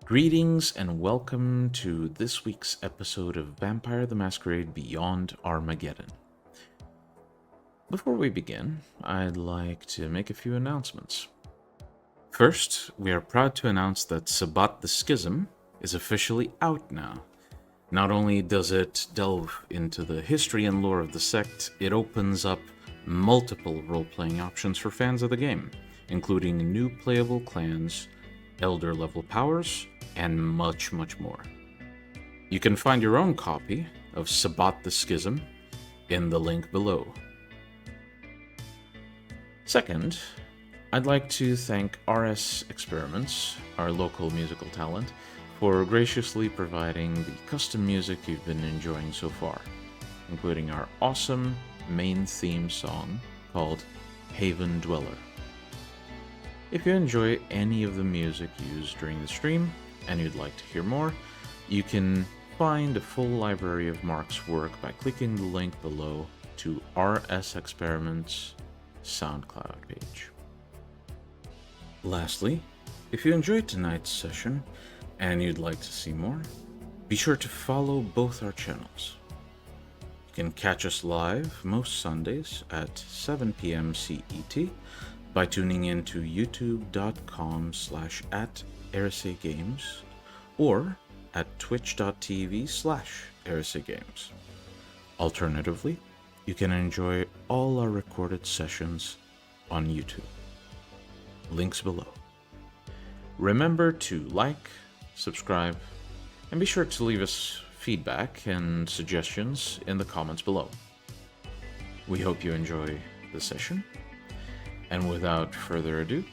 Greetings and welcome to this week's episode of Vampire the Masquerade Beyond Armageddon. Before we begin, I'd like to make a few announcements. First, we are proud to announce that Sabbat the Schism is officially out now. Not only does it delve into the history and lore of the sect, it opens up multiple role-playing options for fans of the game, including new playable clans, elder level powers, and much more. You can find your own copy of Sabbat the Schism in the link below. Second, I'd like to thank RS Experiments, our local musical talent, for graciously providing the custom music you've been enjoying so far, including our awesome main theme song called Haven Dweller. If you enjoy any of the music used during the stream, and you'd like to hear more, you can find a full library of Mark's work by clicking the link below to RS Experiments' SoundCloud page. Lastly, if you enjoyed tonight's session and you'd like to see more, be sure to follow both our channels. You can catch us live most Sundays at 7 p.m. CET by tuning in to youtube.com/@EriseGames or at twitch.tv/EriseGames. Alternatively, you can enjoy all our recorded sessions on YouTube. Links below. Remember to like, subscribe, and be sure to leave us feedback and suggestions in the comments below. We hope you enjoy the session. And without further ado,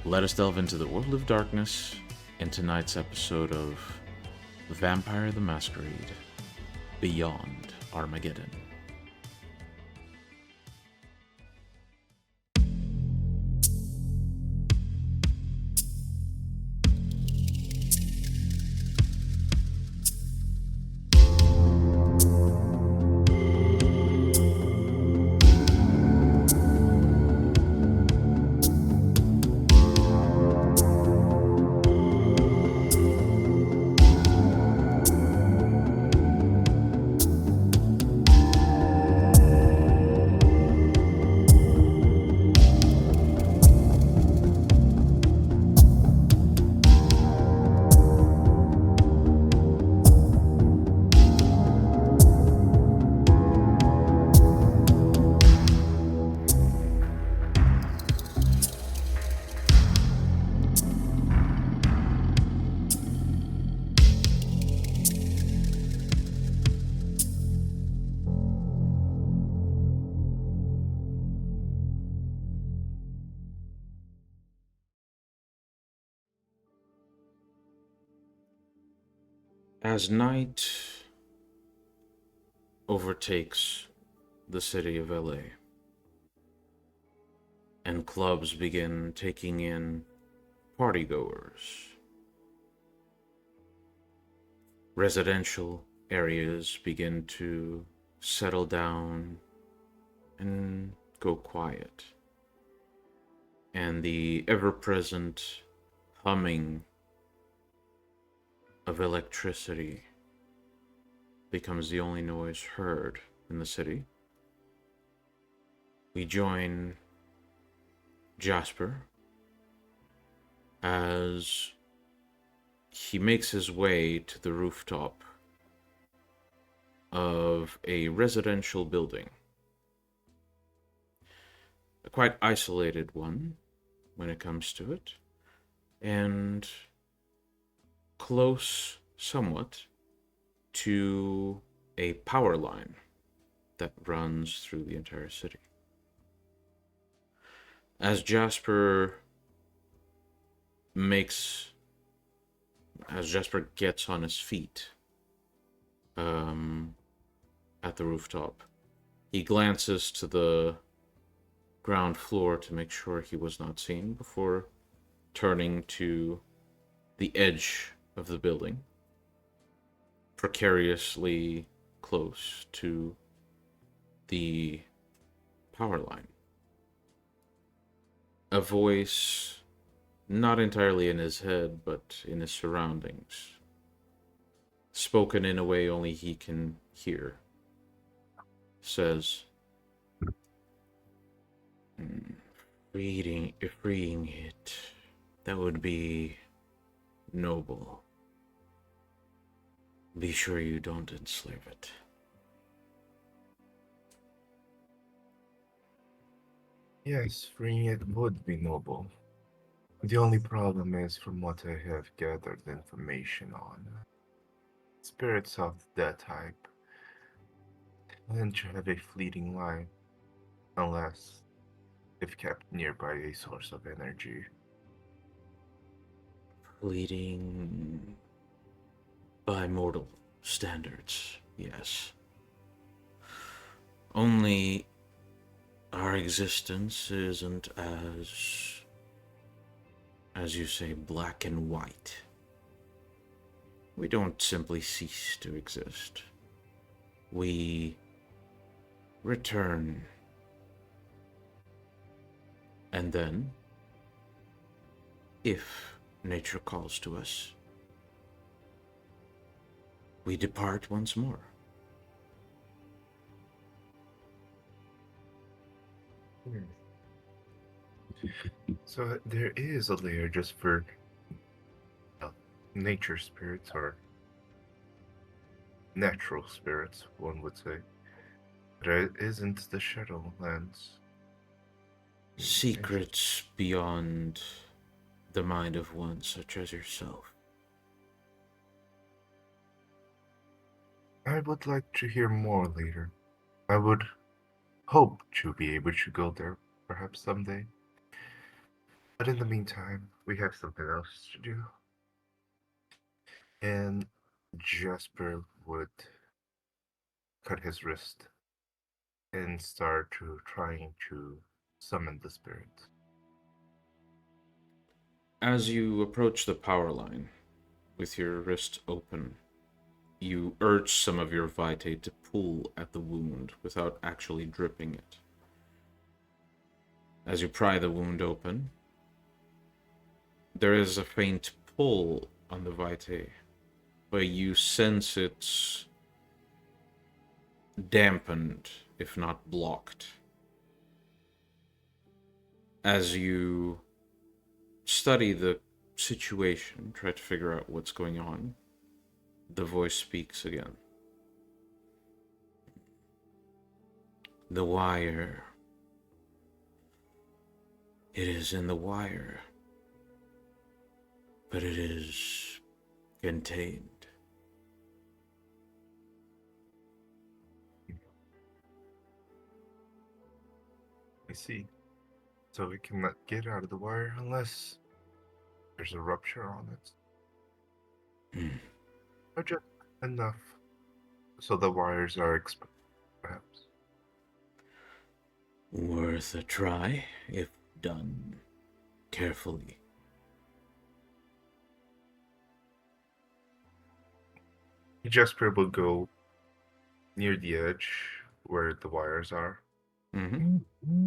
let us delve into the world of darkness in tonight's episode of Vampire the Masquerade Beyond Armageddon. As night overtakes the city of LA and clubs begin taking in partygoers, residential areas begin to settle down and go quiet, and the ever-present humming of electricity becomes the only noise heard in the city. We join Jasper as he makes his way to the rooftop of a residential building. A quite isolated one when it comes to it, and close somewhat to a power line that runs through the entire city. As Jasper gets on his feet at the rooftop, he glances to the ground floor to make sure he was not seen before turning to the edge of the building, precariously close to the power line. A voice Not entirely in his head, but in his surroundings. Spoken in a way only he can hear. Says, freeing it, that would be noble. Be sure you don't enslave it. Yes, freeing it would be noble. The only problem is, from what I have gathered information on, spirits of that type tend to have a fleeting life, unless if kept nearby a source of energy. Fleeting by mortal standards, yes. Only our existence isn't as you say, black and white. We don't simply cease to exist. We return. And then, if nature calls to us, we depart once more. So there is a layer just for uh, nature spirits, or natural spirits, one would say. But it isn't the Shadowlands. Secrets beyond the mind of one such as yourself. I would like to hear more later. I would hope to be able to go there perhaps someday. But in the meantime, we have something else to do. And Jasper would cut his wrist and start to trying to summon the spirit. As you approach the power line, with your wrist open, you urge some of your vitae to pull at the wound without actually dripping it. As you pry the wound open, there is a faint pull on the vitae, but you sense it's dampened, if not blocked. As you study the situation, try to figure out what's going on, the voice speaks again. The wire. It is in the wire, but it is contained. I see. So we cannot get out of the wire unless there's a rupture on it. Or just enough so the wires are exposed, perhaps. Worth a try, if done carefully. Jasper will go near the edge where the wires are. Mm-hmm.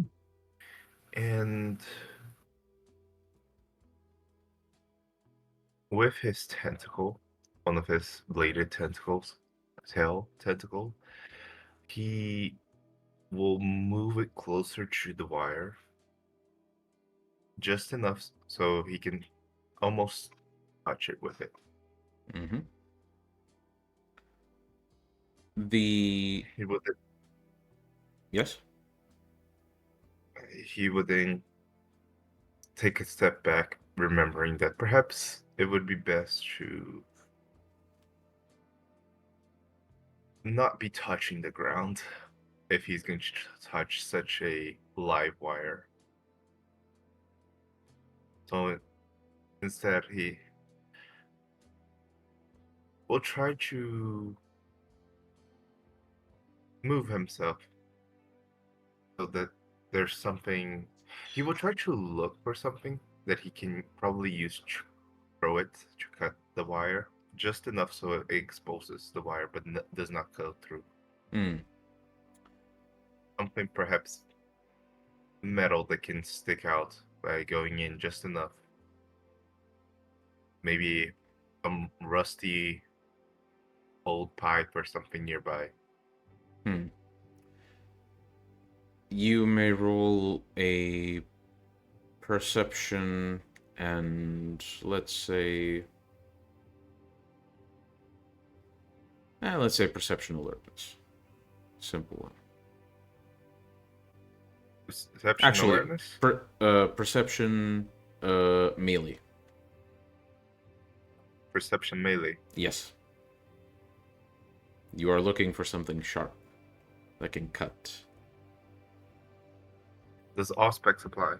And with his tentacle, one of his bladed tentacles, tail tentacle, he will move it closer to the wire, just enough so he can almost touch it with it. Mm-hmm. The He would yes. he would then take a step back, remembering that perhaps it would be best to not be touching the ground if he's going to touch such a live wire. So instead, he will try to move himself so that there's something. He will try to look for something that he can probably use to throw it to cut the wire, just enough so it exposes the wire but does not go through. Mm. Something perhaps metal that can stick out by going in just enough. Maybe a rusty old pipe or something nearby. You may roll a perception and let's say perception alertness. Simple one. Perception Actually, awareness? perception melee. Perception melee. Yes. You are looking for something sharp that can cut. Does Auspex apply?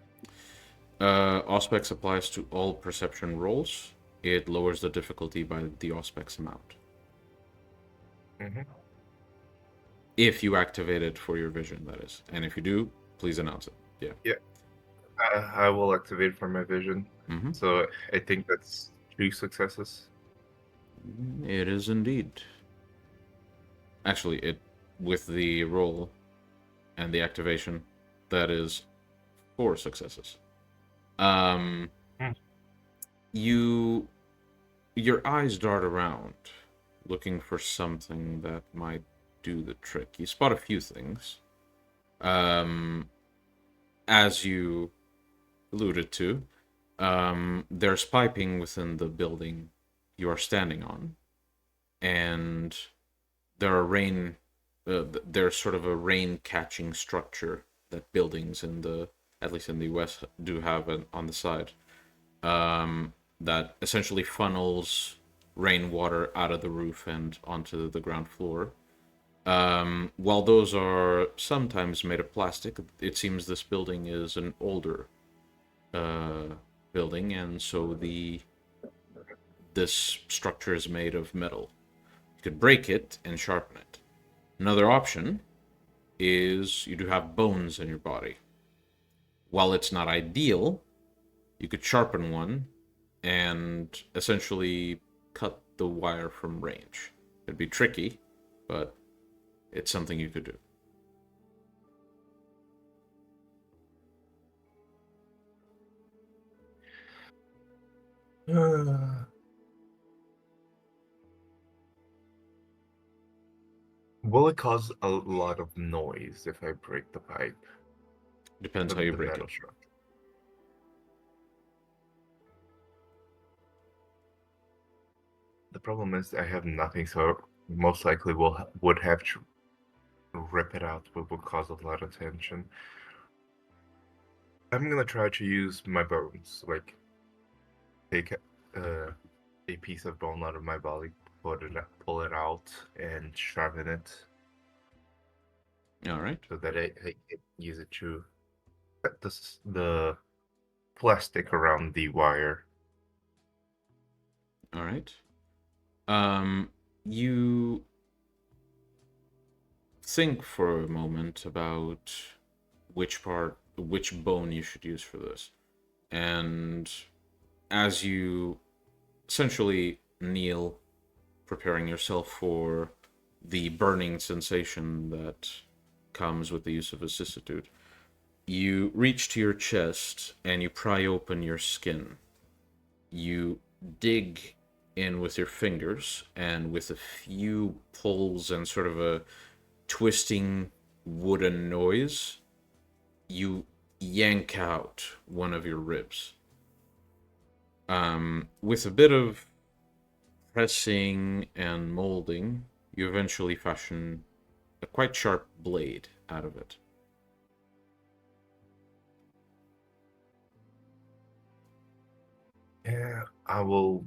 Auspex applies to all perception rolls. It lowers the difficulty by the Auspex amount. Mm-hmm. If you activate it for your vision, that is. And if you do, please announce it. Yeah. Yeah. I will activate for my vision. Mm-hmm. So I think that's 2 successes. It is indeed. Actually, with the roll and the activation, that is 4 successes. Your eyes dart around, looking for something that might do the trick. You spot a few things. As you alluded to, there's piping within the building you are standing on, and there's sort of a rain-catching structure that buildings at least in the West, do have on the side. That essentially funnels rainwater out of the roof and onto the ground floor. While those are sometimes made of plastic, it seems this building is an older building, and so this structure is made of metal. You could break it and sharpen it. Another option is you do have bones in your body. While it's not ideal, you could sharpen one and essentially cut the wire from range. It'd be tricky, but it's something you could do. Will it cause a lot of noise if I break the pipe? Depends how you The break metal it. structure. The problem is I have nothing, so most likely would have to rip it out, but would cause a lot of tension. I'm gonna try to use my bones, like take a piece of bone out of my body, pull it out, and sharpen it. All right. So that I can use it to cut the plastic around the wire. All right. You think for a moment about which bone you should use for this. And as you essentially kneel, preparing yourself for the burning sensation that comes with the use of vicissitude, you reach to your chest and you pry open your skin. You dig in with your fingers, and with a few pulls and sort of a twisting wooden noise, you yank out one of your ribs. With a bit of pressing and molding, you eventually fashion a quite sharp blade out of it. Yeah, I will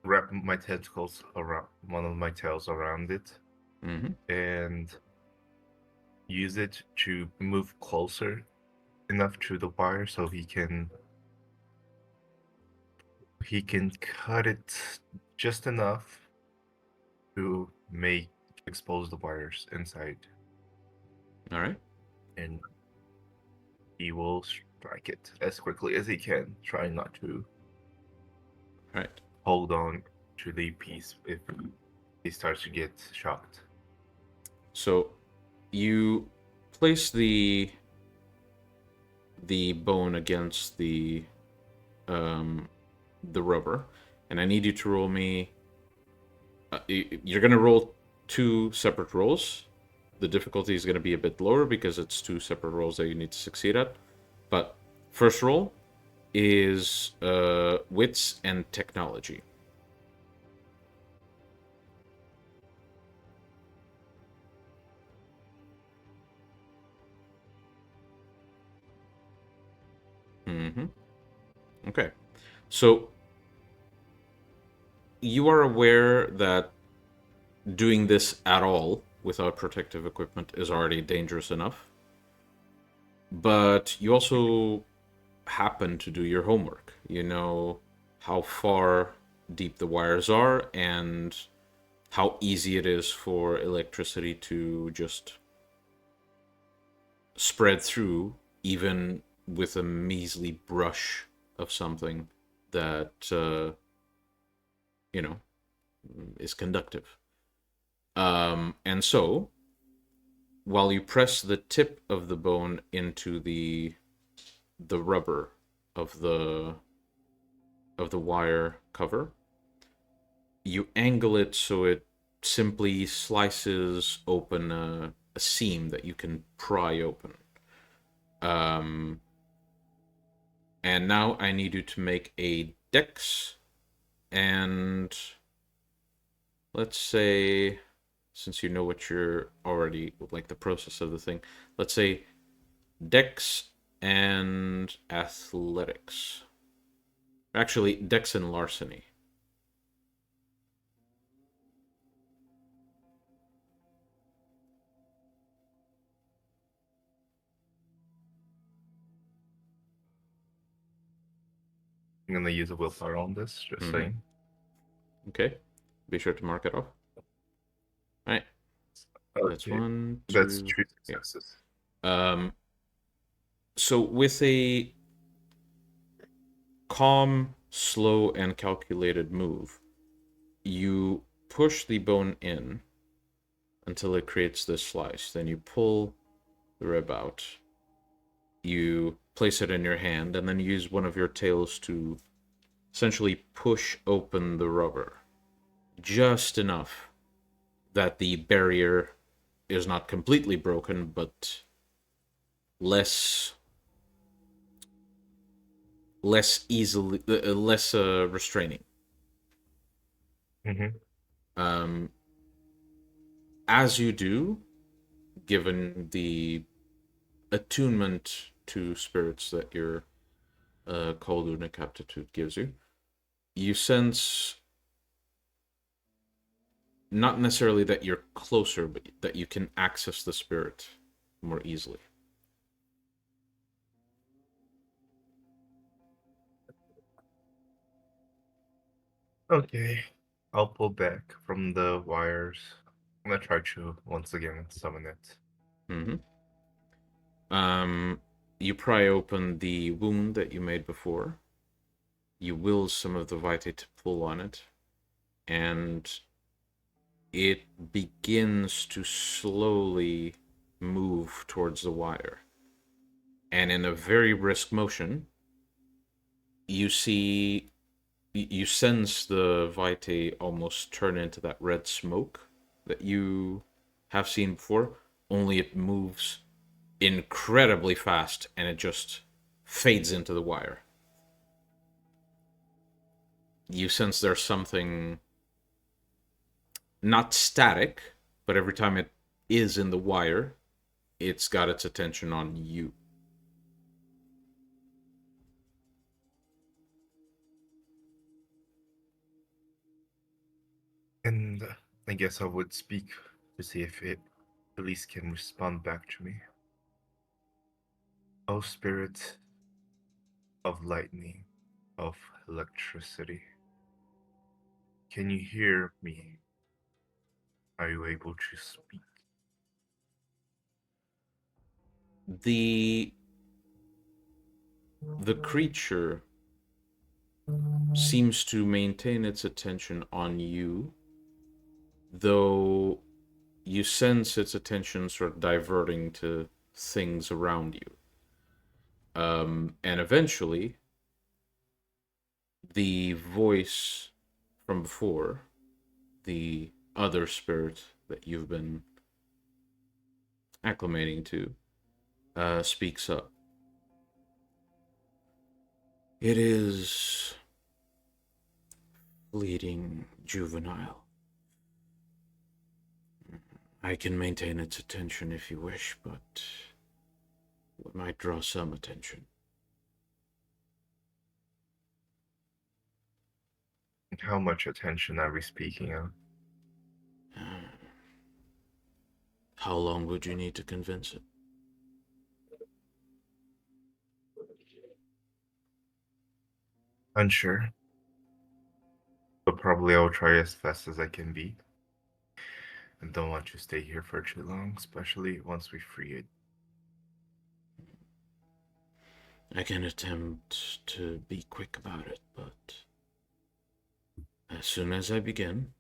wrap my tentacles around one of my tails around it, and use it to move closer enough to the wire so he can cut it just enough to expose the wires inside. All right. And he will strike it as quickly as he can, trying not to Right. hold on to the piece if he starts to get shocked. So you place the bone against the rubber, And I need you to roll me... you're going to roll 2 separate rolls. The difficulty is going to be a bit lower because it's 2 separate rolls that you need to succeed at. But first roll is wits and technology. Mm-hmm. Okay. So you are aware that doing this at all without protective equipment is already dangerous enough. But you also happen to do your homework. You know how far deep the wires are and how easy it is for electricity to just spread through, even with a measly brush of something that, you know, is conductive. And so, while you press the tip of the bone into the rubber of the wire cover, you angle it so it simply slices open a seam that you can pry open. And now I need you to make a dex, and let's say, since you know what you're already, like the process of the thing, let's say dex and athletics. Actually, dex and larceny. I'm gonna use a willpower on this, just saying. Okay. Be sure to mark it off. All right. That's Okay. 1, 2. That's 3 successes. So with a calm, slow, and calculated move, you push the bone in until it creates this slice. Then you pull the rib out. You place it in your hand, and then use one of your tails to essentially push open the rubber. Just enough that the barrier is not completely broken, but less easily, less restraining. Mm-hmm. As you do, given the attunement to spirits that your cold unic aptitude gives you, you sense not necessarily that you're closer, but that you can access the spirit more easily. Okay. I'll pull back from the wires. I'm gonna try to once again summon it. Mm-hmm. You pry open the wound that you made before. You will some of the vitae to pull on it, and it begins to slowly move towards the wire. And in a very brisk motion, you sense the vitae almost turn into that red smoke that you have seen before, only it moves incredibly fast and it just fades into the wire. You sense there's something not static, but every time it is in the wire, it's got its attention on you. And I guess I would speak to see if it at least can respond back to me. Oh, spirit of lightning, of electricity, can you hear me? Are you able to speak? The creature seems to maintain its attention on you, though you sense its attention sort of diverting to things around you. And eventually, the voice from before, the other spirit that you've been acclimating to, speaks up. It is fleeting juvenile. I can maintain its attention if you wish, but it might draw some attention. How much attention are we speaking of? How long would you need to convince it? Unsure, but probably I'll try as fast as I can be. And don't want you to stay here for too long, especially once we free it. I can attempt to be quick about it, but as soon as I begin,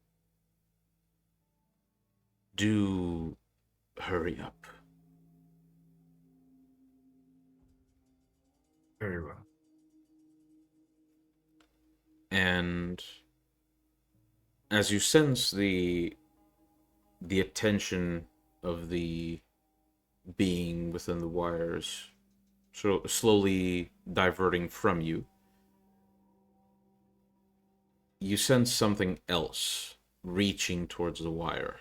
do hurry up. Very well. And as you sense the attention of the being within the wires so slowly diverting from you, you sense something else reaching towards the wire.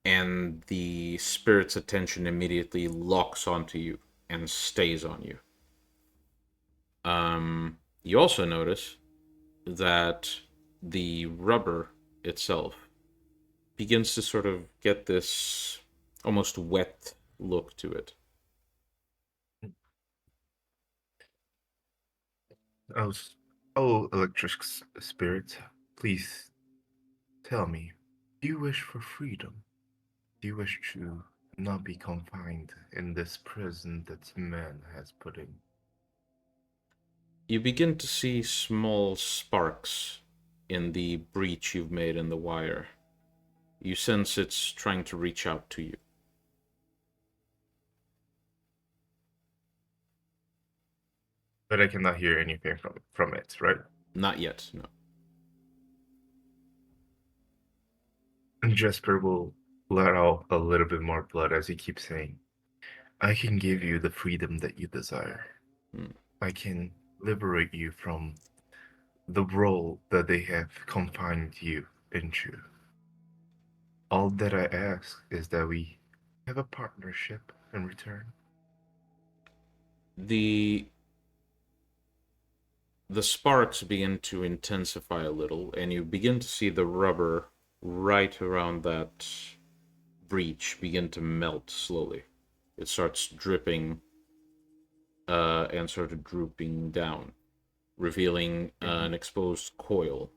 And the spirit's attention immediately locks onto you and stays on you. You also notice that the rubber itself begins to sort of get this almost wet look to it. Oh, oh, electric spirit, please tell me, do you wish for freedom? Do you wish to not be confined in this prison that man has put in? You begin to see small sparks in the breach you've made in the wire. You sense it's trying to reach out to you. But I cannot hear anything from it, right? Not yet, no. And Jasper will let out a little bit more blood as he keeps saying, I can give you the freedom that you desire. I can liberate you from the role that they have confined you into. All that I ask is that we have a partnership in return. The sparks begin to intensify a little, and you begin to see the rubber right around that breach begin to melt slowly. It starts dripping and sort of drooping down, revealing an exposed coil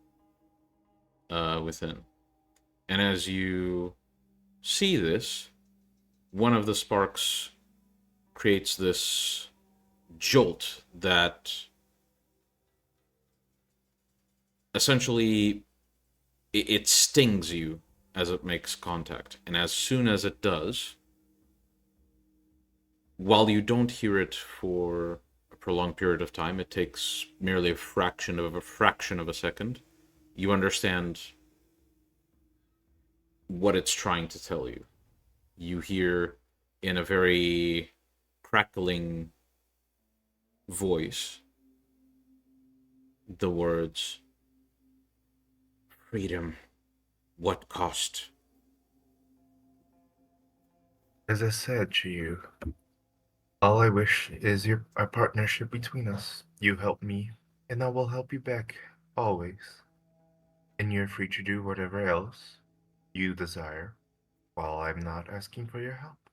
within. And as you see this, one of the sparks creates this jolt that essentially it stings you as it makes contact. And as soon as it does, while you don't hear it for a prolonged period of time, it takes merely a fraction of a second, you understand what it's trying to tell you. You hear in a very crackling voice the words, "Freedom, what cost?" As I said to you, all I wish is our partnership between us. You help me, and I will help you back, always. And you're free to do whatever else you desire, while I'm not asking for your help.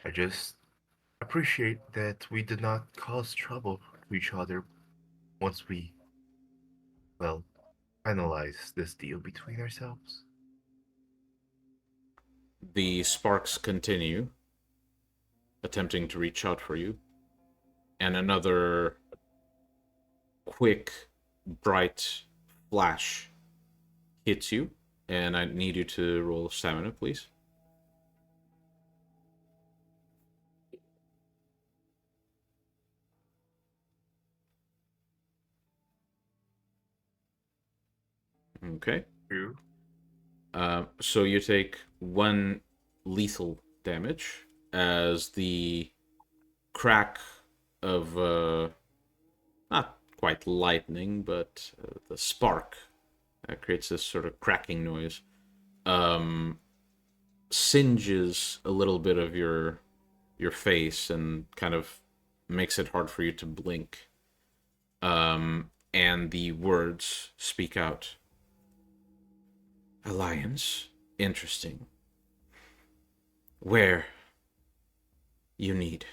I just appreciate that we did not cause trouble to each other once we, well, finalize this deal between ourselves. The sparks continue, attempting to reach out for you, and another quick, bright flash hits you, and I need you to roll stamina, please. Okay. True. So you take 1 lethal damage as the crack of not quite lightning, but the spark creates this sort of cracking noise. Um, Singes a little bit of your face and kind of makes it hard for you to blink. And the words speak out. Alliance, interesting. Where you need.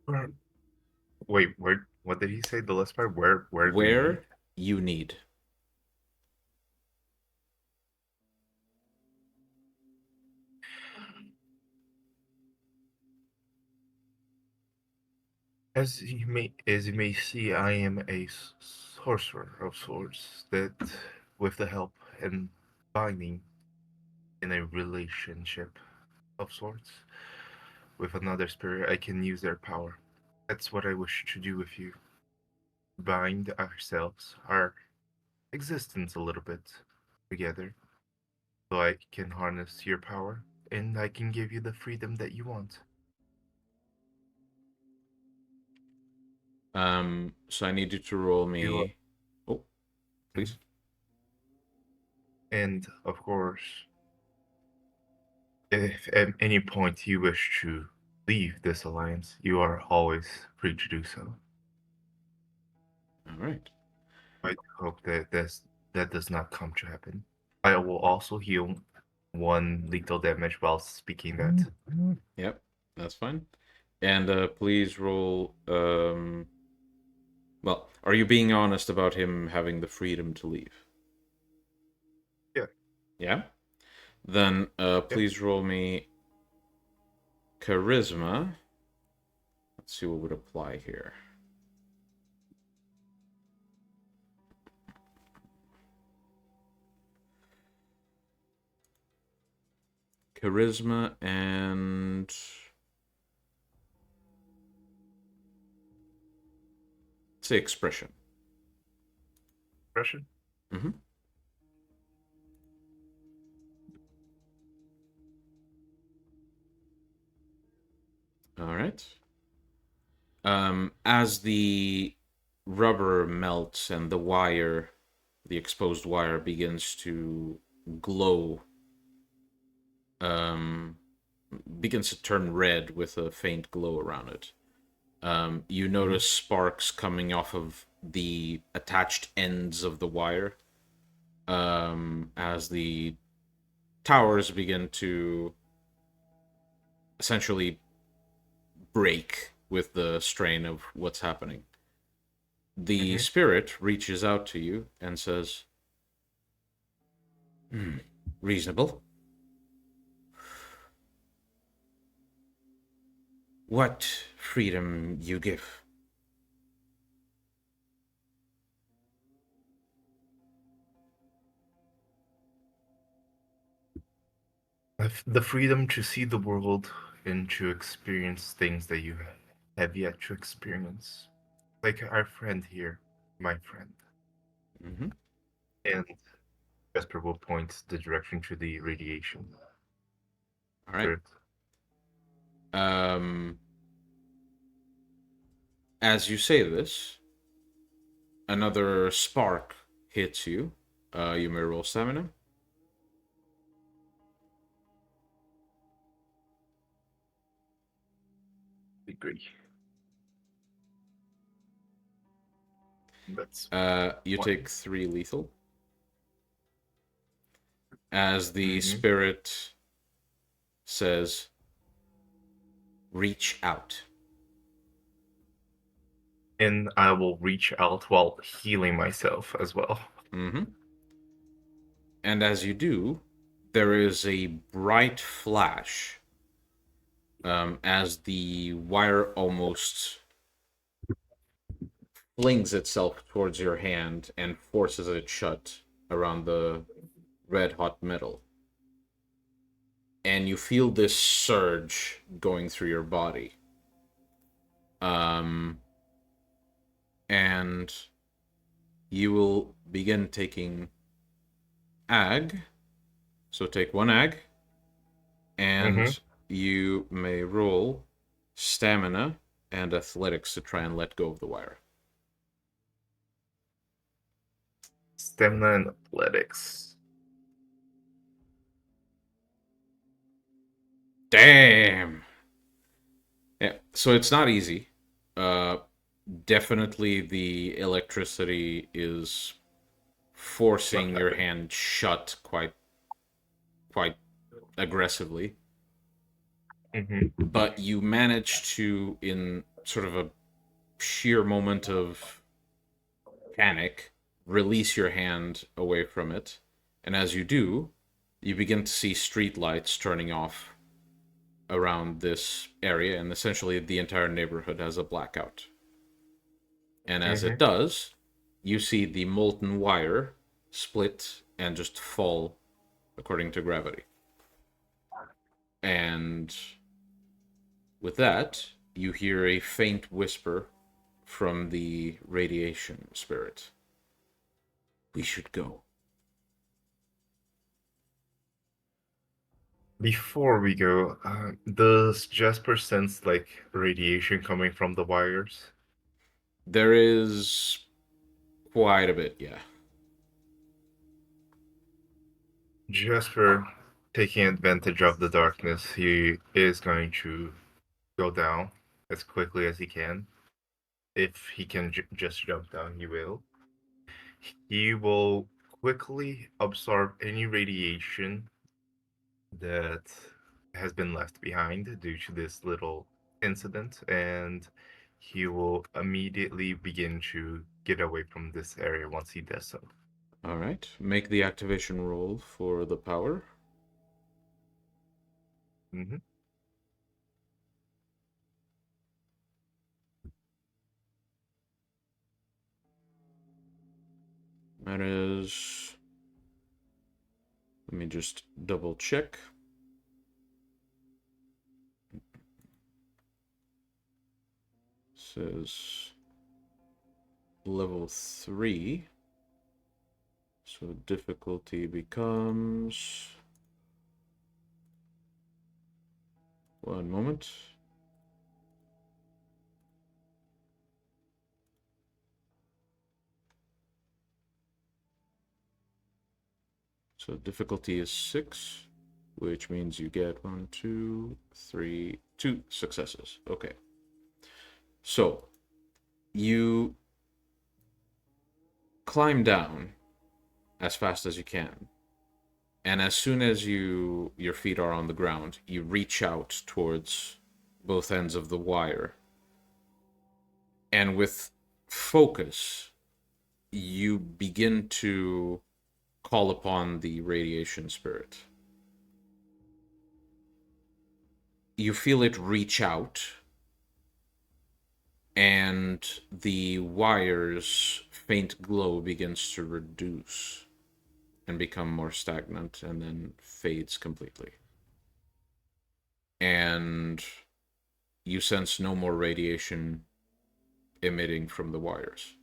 Where- Wait, where? What did he say? The last part? Where do we need? Where you need. As you may see, I am a sorcerer of sorts that, with the help and binding in a relationship of sorts with another spirit, I can use their power. That's what I wish to do with you. Bind ourselves, our existence a little bit together, so I can harness your power and I can give you the freedom that you want. So I need you to roll You are, me. Oh, please. and of course, if at any point you wish to leave this alliance, you are always free to do so. All right. I hope that does not come to happen. I will also heal 1 lethal damage while speaking that. Yep, that's fine. And please roll. Well, are you being honest about him having the freedom to leave? Yeah, Yeah. Then yeah. please roll me charisma. Let's see what would apply here. Charisma and say expression. Expression. Mm-hmm. All right. As the rubber melts and the exposed wire begins to glow, um, begins to turn red with a faint glow around it. You Mhm. notice sparks coming off of the attached ends of the wire as the towers begin to essentially break with the strain of what's happening. The Mhm. spirit reaches out to you and says, reasonable. What freedom you give? The freedom to see the world and to experience things that you have yet to experience. Like our friend here, my friend. Mm-hmm. And Jasper will point the direction to the radiation. All right. Spirit. Um, as you say this, another spark hits you. You may roll stamina. Agree. That's You one. take 3 lethal. As the Hmm. spirit says, reach out. And I will reach out while healing myself as well. Mm-hmm. And as you do, there is a bright flash as the wire almost flings itself towards your hand and forces it shut around the red hot metal. And you feel this surge going through your body. Um, and you will begin taking ag. So take one ag, Mm-hmm. and you may roll stamina and athletics to try and let go of the wire. Stamina and athletics. Damn. Yeah. So it's not easy. Uh, Definitely the electricity is forcing your Okay. hand shut quite aggressively. Mm-hmm. But you manage to, in sort of a sheer moment of panic, release your hand away from it. And as you do, you begin to see street lights turning off around this area, and essentially the entire neighborhood has a blackout. And as Mm-hmm. it does, you see the molten wire split and just fall according to gravity. And with that, you hear a faint whisper from the radiation spirit. We should go. Before we go, does Jasper sense like radiation coming from the wires? There is quite a bit, yeah. Jasper, taking advantage of the darkness, he is going to go down as quickly as he can. If he can just jump down, he will. He will quickly absorb any radiation that has been left behind due to this little incident, and he will immediately begin to get away from this area once he does so. All right. Make the activation roll for the power. Hmm. That is. Let me just double check. Says level 3. So difficulty becomes. One moment. So difficulty is 6, which means you get 1, 2, 3, 2 successes. Okay. So you climb down as fast as you can. And as soon as your feet are on the ground, you reach out towards both ends of the wire. And with focus, you begin to call upon the radiation spirit. You feel it reach out, and the wire's faint glow begins to reduce and become more stagnant and then fades completely. And you sense no more radiation emitting from the wires.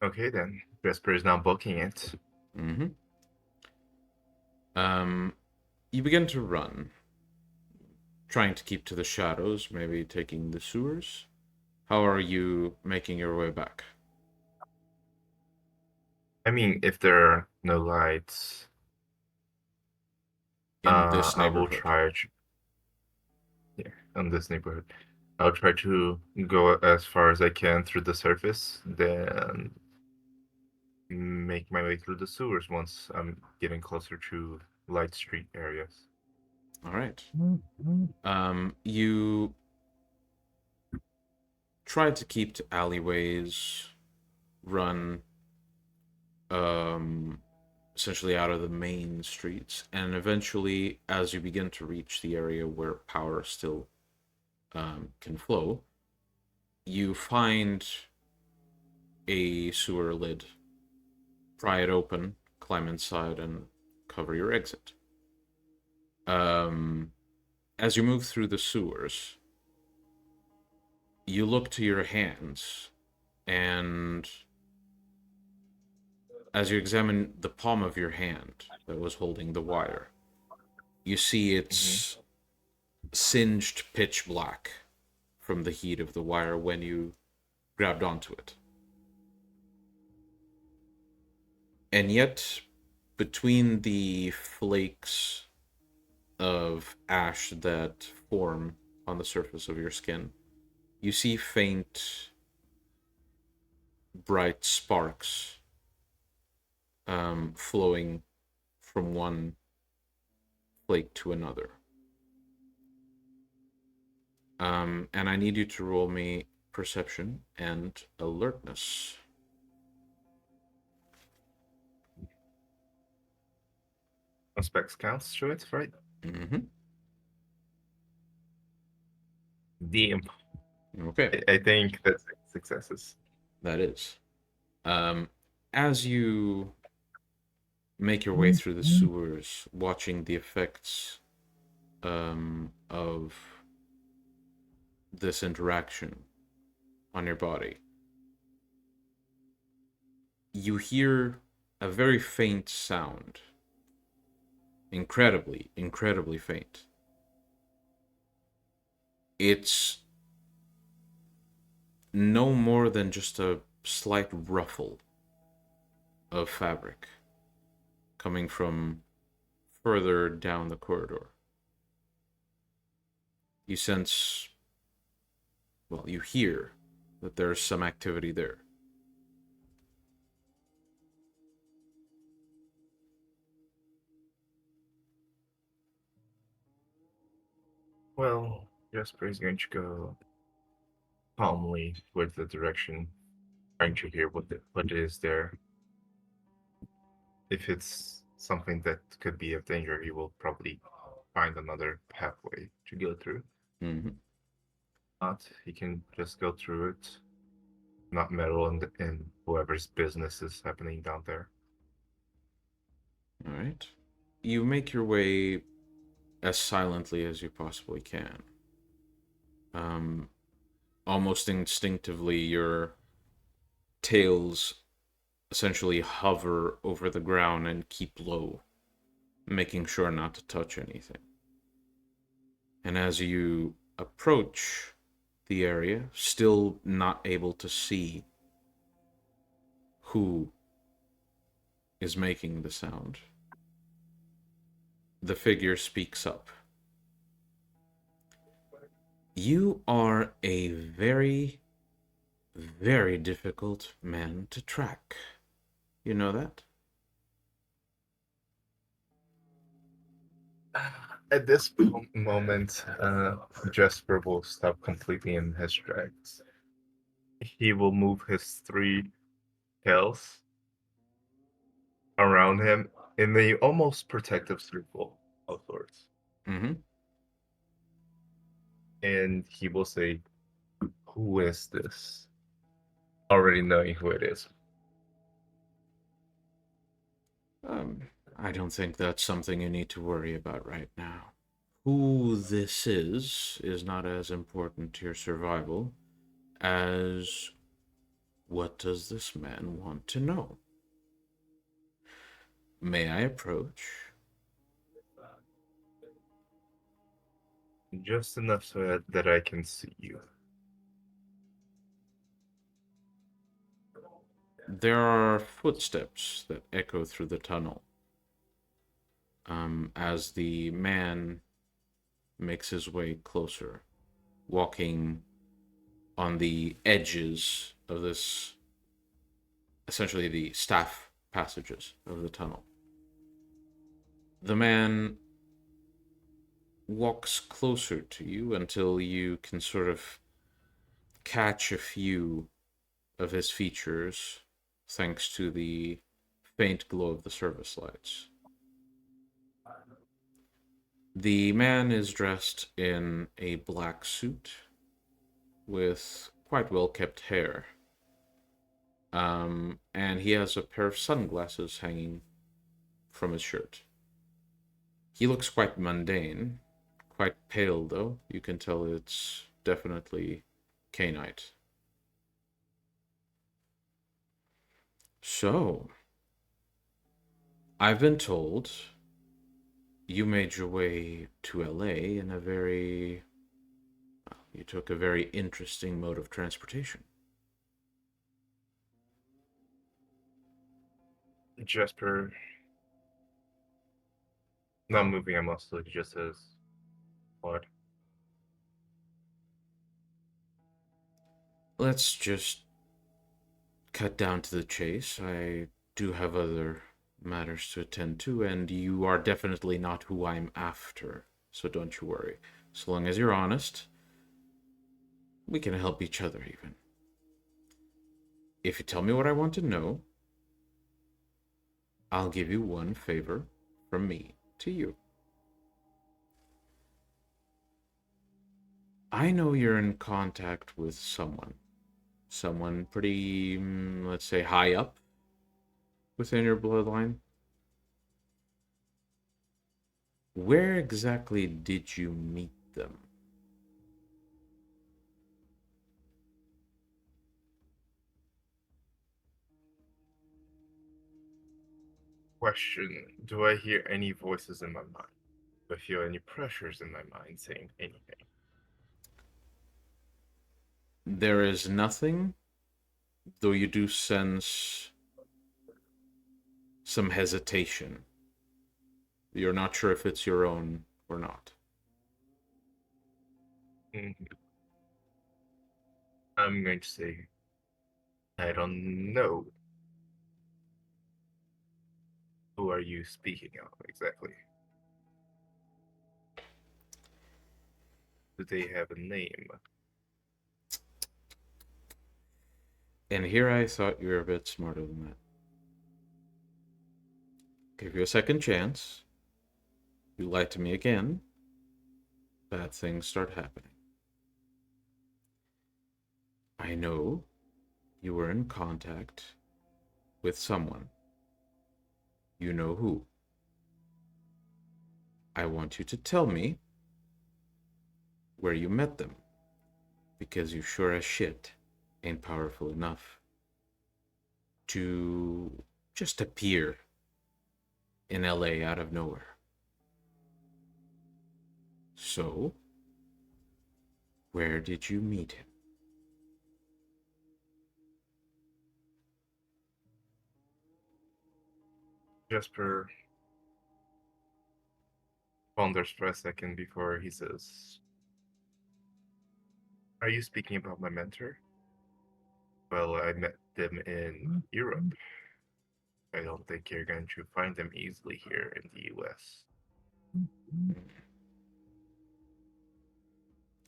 Okay, then. Jasper is now booking it. Mm-hmm. You begin to run, trying to keep to the shadows, maybe taking the sewers. How are you making your way back? I mean, if there are no lights, In this I will neighborhood. try to, yeah, in this neighborhood. I'll try to go as far as I can through the surface, then make my way through the sewers once I'm getting closer to Light Street areas. All right. You try to keep to alleyways, run um, essentially out of the main streets, and eventually, as you begin to reach the area where power still can flow, you find a sewer lid. Pry it open, climb inside, and cover your exit. Um, as you move through the sewers, you look to your hands, and as you examine the palm of your hand that was holding the wire, you see Mm-hmm. it's singed pitch black from the heat of the wire when you grabbed onto it. And yet, between the flakes of ash that form on the surface of your skin, you see faint, bright sparks flowing from one flake to another. And I need you to roll me perception and alertness. Specs counts to it, right? Mm-hmm. Damn. Okay, I think that's successes. that is. As you make your way through the sewers, watching the effects of this interaction on your body, you hear a very faint sound. Incredibly, incredibly faint. It's no more than just a slight ruffle of fabric coming from further down the corridor. You sense, well, you hear that there's some activity there. Well, Jasper is going to go calmly with the direction, trying to hear what is there. If it's something that could be of danger, he will probably find another pathway to go through. Mm-hmm. Not, he can just go through it, not meddle in whoever's business is happening down there. All right. You make your way as silently as you possibly can. Um, Almost instinctively, your tails essentially hover over the ground and keep low, making sure not to touch anything. And as you approach the area, still not able to see who is making the sound, the figure speaks up. You are a very, very difficult man to track. You know that? At this moment, Jasper will stop completely in his tracks. He will move his three tails around him in the almost protective circle of sorts. Mm-hmm. And he will say, "Who is this?" Already knowing who it is. Um, I don't think that's something you need to worry about right now. Who this is not as important to your survival as what does this man want to know? May I approach? Just enough so that I can see you. There are footsteps that echo through the tunnel as the man makes his way closer, walking on the edges of this, essentially the staff passages of the tunnel. The man walks closer to you until you can sort of catch a few of his features thanks to the faint glow of the service lights. The man is dressed in a black suit with quite well kept hair. And he has a pair of sunglasses hanging from his shirt. He looks quite mundane, quite pale though. You can tell it's definitely Cainite. So, I've been told you made your way to LA in a very... You took a very interesting mode of transportation. Jasper, not moving a muscle, just says, what? Let's just cut down to the chase. I do have other matters to attend to, and you are definitely not who I'm after, so don't you worry. So long as you're honest, we can help each other even. If you tell me what I want to know, I'll give you one favor from me to you. I know you're in contact with someone pretty, let's say, high up within your bloodline. Where exactly did you meet them? Question, do I hear any voices in my mind? Do I feel any pressures in my mind saying anything? There is nothing, though you do sense some hesitation. You're not sure if it's your own or not. Mhm. I'm going to say, I don't know. Who are you speaking of exactly? Do they have a name? And here I thought you were a bit smarter than that. Give you a second chance. You lie to me again, bad things start happening. I know you were in contact with someone. You know who. I want you to tell me where you met them, because you sure as shit ain't powerful enough to just appear in LA out of nowhere. So, where did you meet him? Jasper ponders for a second before he says, are you speaking about my mentor? Well, I met them in Europe. I don't think you're going to find them easily here in the US.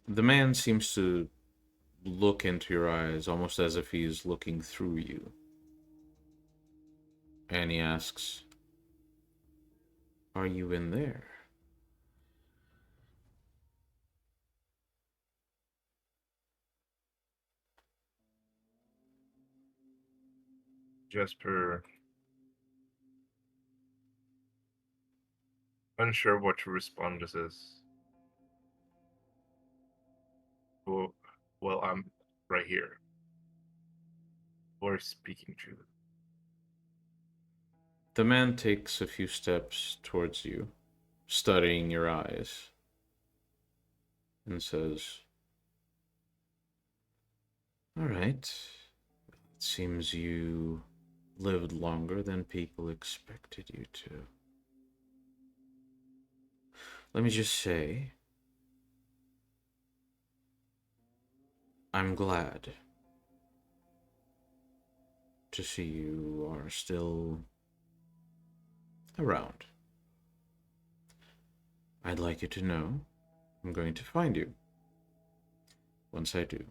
The man seems to look into your eyes almost as if he's looking through you. And he asks, are you in there? Jasper, unsure what to respond to this. Well, well, I'm right here. Or speaking to. The man takes a few steps towards you, studying your eyes, and says, all right, it seems you lived longer than people expected you to. Let me just say, I'm glad to see you are still around. I'd like you to know I'm going to find you. Once I do,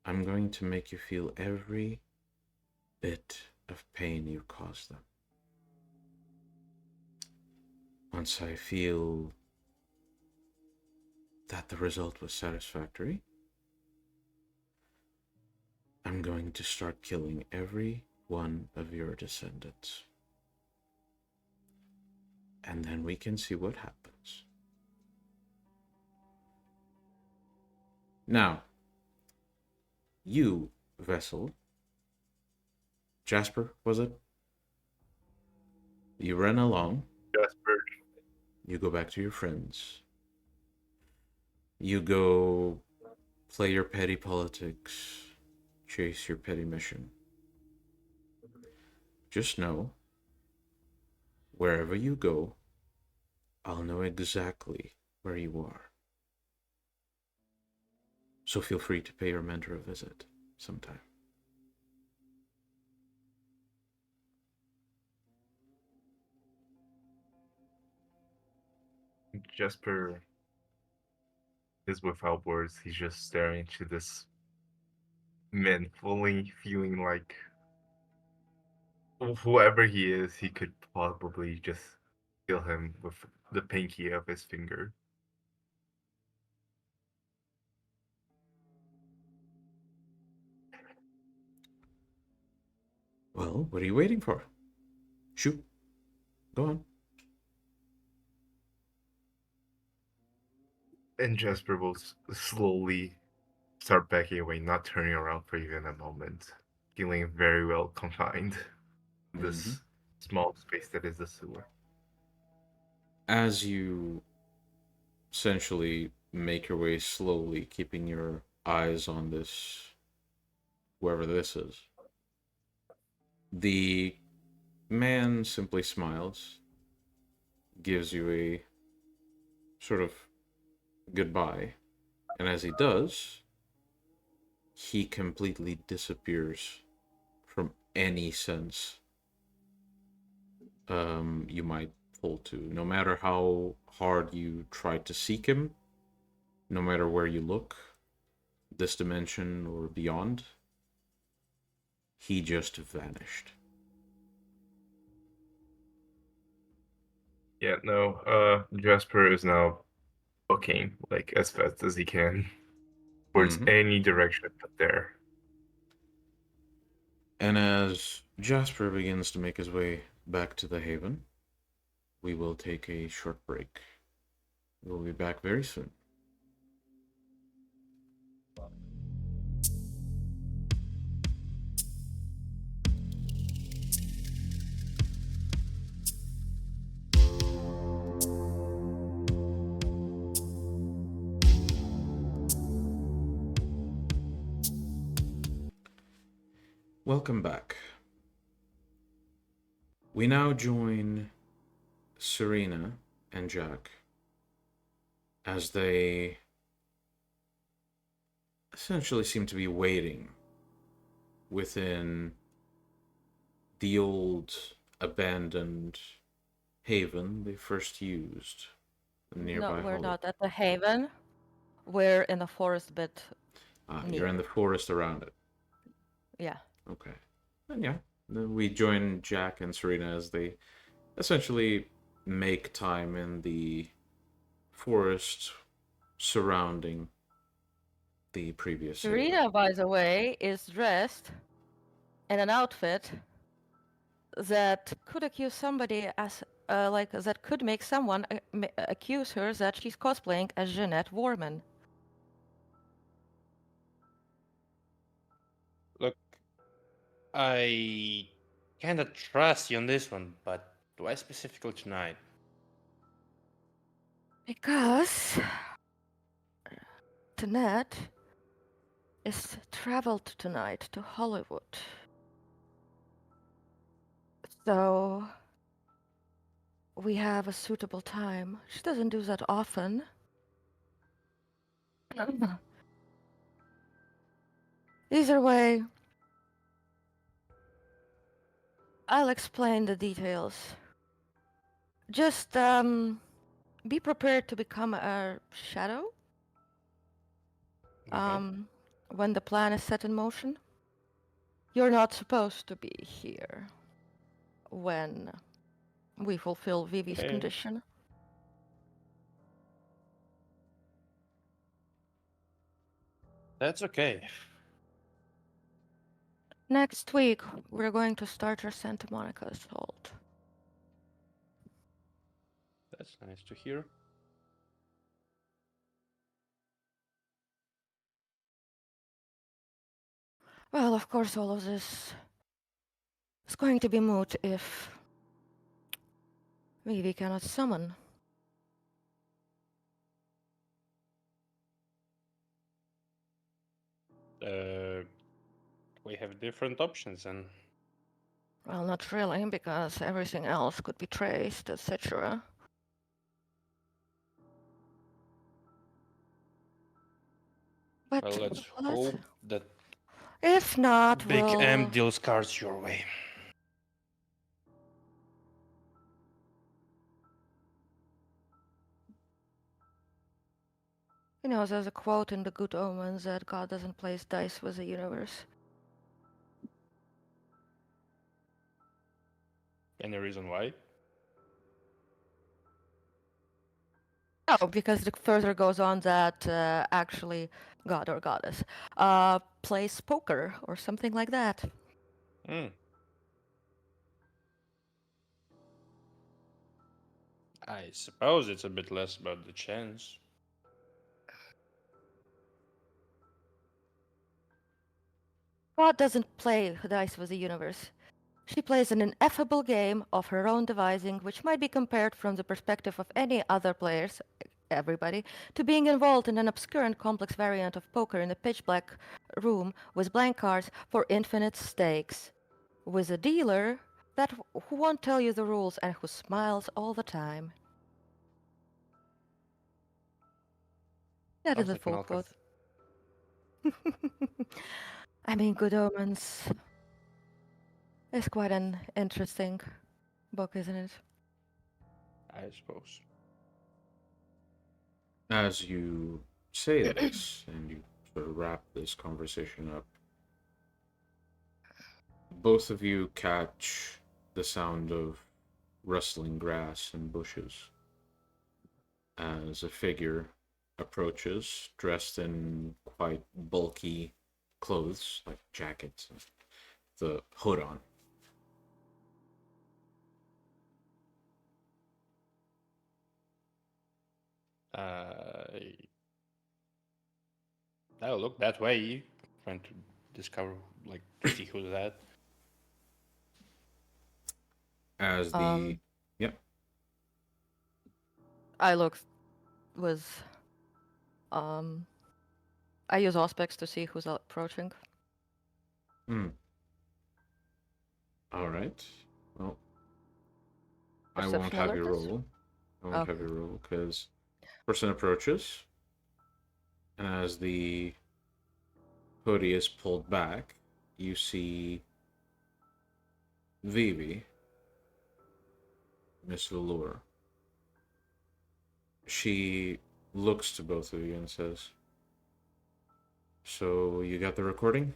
I'm going to make you feel every bit of pain you caused them. Once I feel that the result was satisfactory, I'm going to start killing every one of your descendants. And then we can see what happens. Now, you, vessel, Jasper, was it? You run along. Jasper. You go back to your friends. You go play your petty politics, chase your petty mission. Just know, wherever you go, I'll know exactly where you are. So feel free to pay your mentor a visit sometime. Jasper is without words. He's just staring into this man, fully feeling like whoever he is, he could probably just kill him with the pinky of his finger. Well, what are you waiting for? Shoot. Go on. And Jasper will slowly start backing away, not turning around for even a moment, feeling very well confined in Mm-hmm. this small space that is the sewer. As you essentially make your way slowly, keeping your eyes on this, whoever this is, the man simply smiles, gives you a sort of goodbye, and as he does, he completely disappears from any sense you might pull to. No matter how hard you try to seek him, no matter where you look, this dimension or beyond, he just vanished. Yeah, no, Jasper is now looking like as fast as he can towards Mm-hmm. any direction but there. And as Jasper begins to make his way back to the Haven, we will take a short break. We'll be back very soon. Welcome back. We now join Serena and Jack as they essentially seem to be waiting within the old abandoned haven they first used, the No, nearby we're hollow. not at the haven. We're in a forest bit You're in near. the forest around it. Yeah. Okay. And yeah, then we join Jack and Serena as they essentially make time in the forest surrounding the previous haven. Serena, by the way, is dressed in an outfit that could accuse somebody as like that could make someone accuse her that she's cosplaying as Jeanette Warman. Look, I kinda trust you on this one, but why specifically tonight? Because Jeanette is traveled tonight to Hollywood. So we have a suitable time. She doesn't do that often. Either way, I'll explain the details. Just be prepared to become a shadow Okay. when the plan is set in motion. You're not supposed to be here when we fulfill Vivi's Okay. condition. That's okay. Next week, we're going to start our Santa Monica assault. That's nice to hear. Well, of course, all of this is going to be moot if we cannot summon. We have different options, and Well, not really, because everything else could be traced, etc. But well, let's let's... hope that if not, Big M we'll... deals cards your way. You know, there's a quote in the Good Omens that God doesn't place dice with the universe. Any reason why? Oh, because it further goes on that actually God or Goddess plays poker or something like that. Hmm. I suppose it's a bit less about the chance. God doesn't play dice with the universe. She plays an ineffable game of her own devising, which might be compared from the perspective of any other players, everybody, to being involved in an obscure and complex variant of poker in a pitch-black room with blank cards for infinite stakes, with a dealer who won't tell you the rules and who smiles all the time. That is Sounds a like an full alchemist. quote. I mean, Good Omens is quite an interesting book, isn't it? I suppose. As you say this and you sort of wrap this conversation up, both of you catch the sound of rustling grass and bushes as a figure approaches, dressed in quite bulky clothes, like jackets and the hood on. I'll look that way, trying to discover, like, to see who's that. As the yep. I look with I use Auspex to see who's approaching. All right. Well, I won't Perception have you alertness? roll. I won't have Okay. you roll because person approaches, and as the hoodie is pulled back, you see Vivi, Miss Velour. She looks to both of you and says, "So you got the recording?"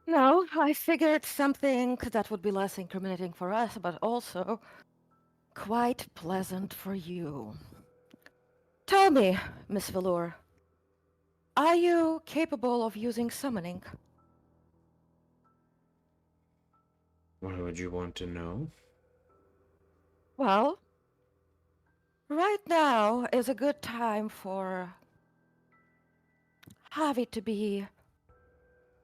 No, I figured something that would be less incriminating for us, but also quite pleasant for you. Tell me, Miss Velour, are you capable of using summoning? Why would you want to know? Well, right now is a good time for Javi to be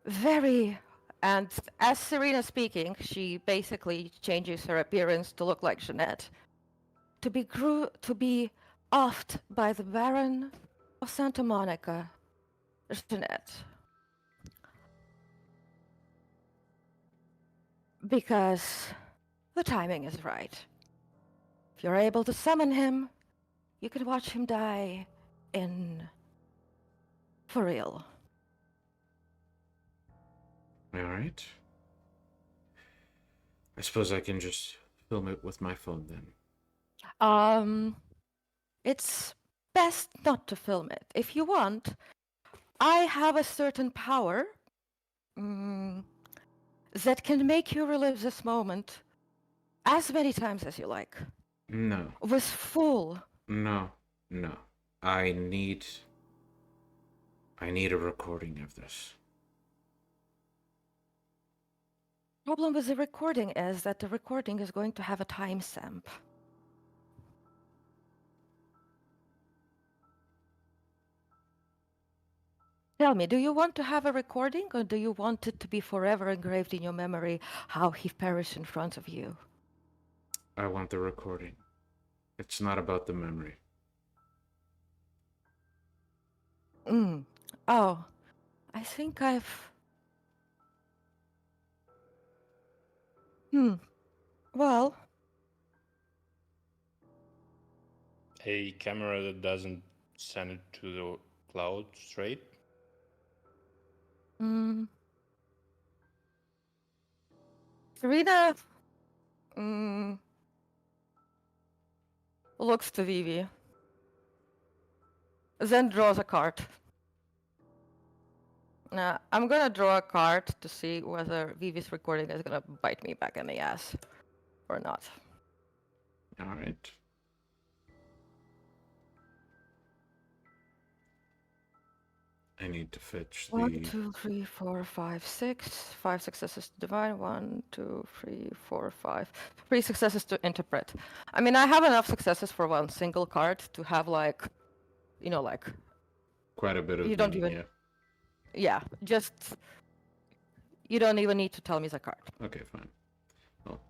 very... And as Serena speaking, she basically changes her appearance to look like Jeanette. To be offed by the Baron of Santa Monica, Jeanette. Because the timing is right. If you're able to summon him, you can watch him die for real. All right. I suppose I can just film it with my phone then. It's best not to film it. If you want, I have a certain power that can make you relive this moment as many times as you like. No. With full... No. I need a recording of this. Problem with the recording is that the recording is going to have a timestamp. Tell me, do you want to have a recording, or do you want it to be forever engraved in your memory how he perished in front of you? I want the recording. It's not about the memory. Oh, I think I've... Well, A camera that doesn't send it to the cloud straight. Serena looks to Vivi, then draws a card. Now, I'm gonna draw a card to see whether Vivi's recording is gonna bite me back in the ass or not. All right. I need to fetch the... 1, 2, 3, 4, 5, 6. 5 successes to divine. 1, 2, 3, 4, 5. 3 successes to interpret. I mean, I have enough successes for one single card to have, like, you know, like... Quite a bit of You don't meaning, even... Yeah, just... You don't even need to tell me the card. Okay, fine. Well,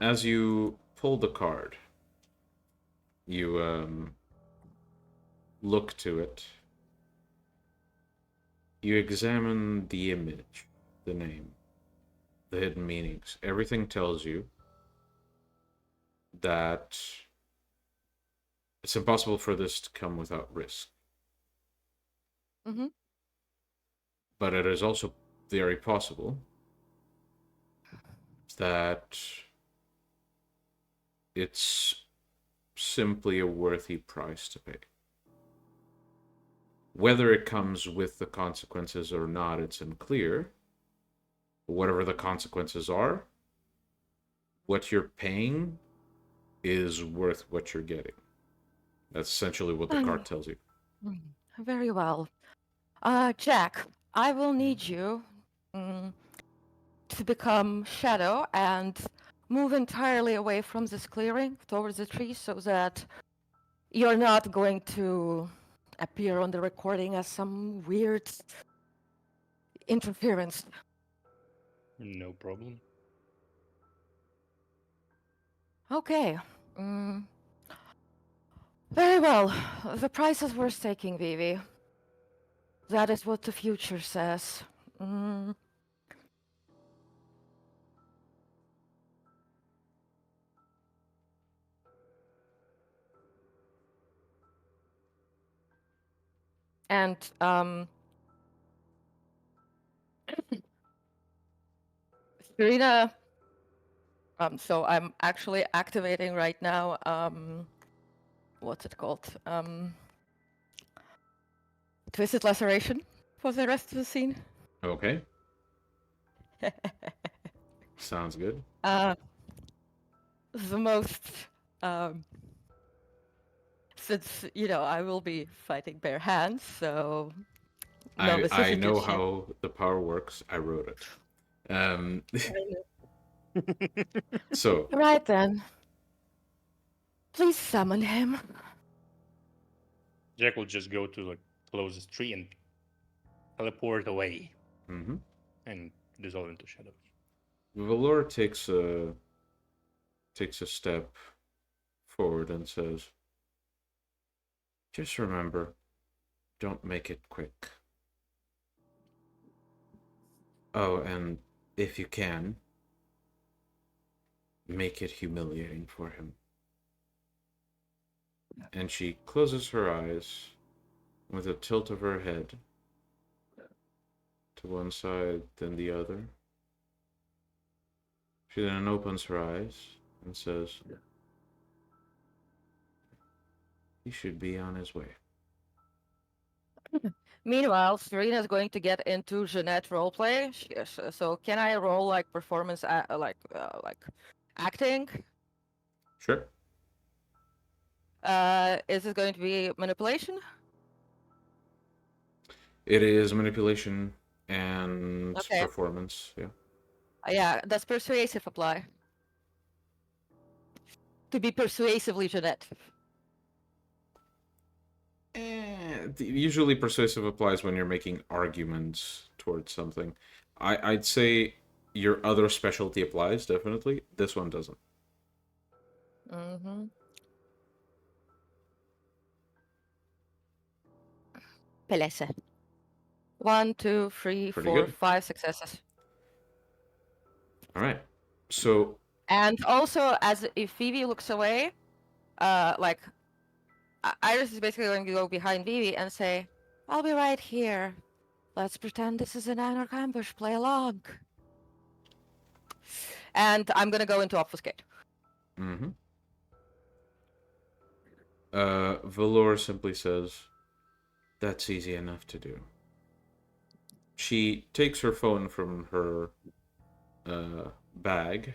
as you pull the card, you look to it. You examine the image, the name, the hidden meanings. Everything tells you that it's impossible for this to come without risk. Mm-hmm. But it is also very possible that it's simply a worthy price to pay. Whether it comes with the consequences or not, it's unclear. Whatever the consequences are, what you're paying is worth what you're getting. That's essentially what the card tells you. Very well. Jack, I will need you to become Shadow and move entirely away from this clearing towards the tree so that you're not going to appear on the recording as some weird interference. No problem. Okay. Very well. The price is worth taking, Vivi. That is what the future says. And Serena, so I'm actually activating right now, what's it called? Twisted Laceration for the rest of the scene. Okay. Sounds good. The most, since, you know, I will be fighting bare hands, so no I necessity know to- how the power works. I wrote it. So, Right then. Please summon him. Jack will just go to the closest tree and teleport away and dissolve into shadows. Velour takes a step forward and says, "Just remember, don't make it quick. Oh, and if you can, make it humiliating for him." And she closes her eyes with a tilt of her head to one side, then the other. She then opens her eyes and says, "He should be on his way." Meanwhile, Serena is going to get into Jeanette roleplay. So can I roll like performance, like acting? Sure. Is it going to be manipulation? It is manipulation and Okay. performance, yeah. Yeah, does persuasive apply? To be persuasively Jeanette. Usually persuasive applies when you're making arguments towards something. I'd say your other specialty applies, definitely. This one doesn't. Mm-hmm. Pelesse. 1, 2, 3, Pretty 4, good. 5 successes. All right. So, And also, as if Vivi looks away, like Iris is basically going to go behind Vivi and say, "I'll be right here. Let's pretend this is an anarch ambush. Play along." And I'm gonna go into obfuscate. mm-hmm. Velour simply says, "That's easy enough to do." She takes her phone from her bag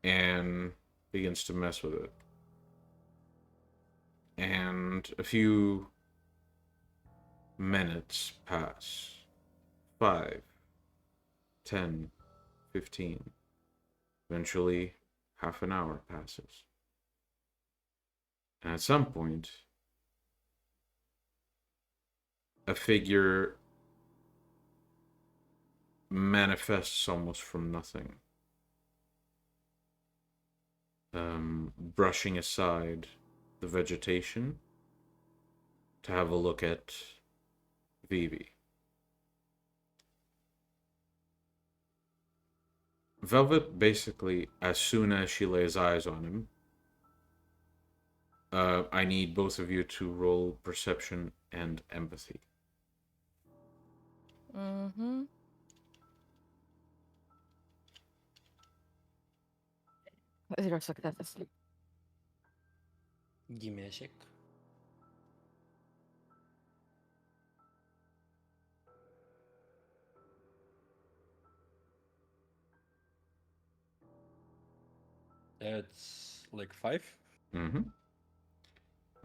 and begins to mess with it. And a few minutes pass. 5, 10, 15. Eventually, half an hour passes. And at some point, a figure manifests almost from nothing. Brushing aside the vegetation to have a look at Vivi. Velvet, basically, as soon as she lays eyes on him, I need both of you to roll perception and empathy. Mm-hmm. 0 successes. Give me a sec. That's like 5. Mm-hmm.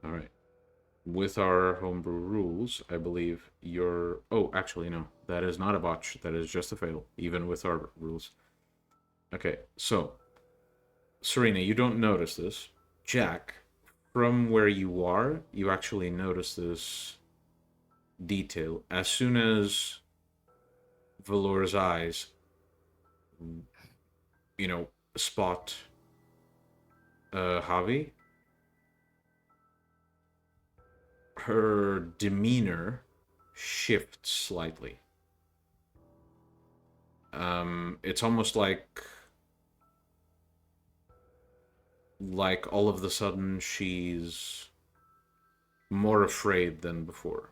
All right. With our homebrew rules, I believe you're... Oh, actually, no. That is not a botch. That is just a fail, even with our rules. Okay, so... Serena, you don't notice this. Jack, from where you are, you actually notice this detail. As soon as Velour's eyes, spot Javi, her demeanor shifts slightly. It's almost like all of the sudden she's more afraid than before.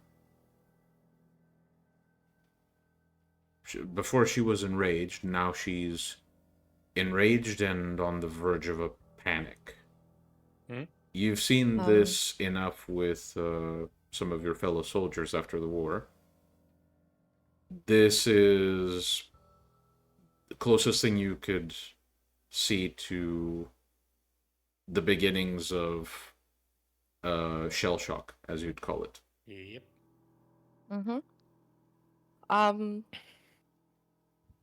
Before she was enraged, now she's enraged and on the verge of a panic. You've seen this enough with some of your fellow soldiers after the war. This is the closest thing you could see to the beginnings of shell shock, as you'd call it. Yep. Mm-hmm.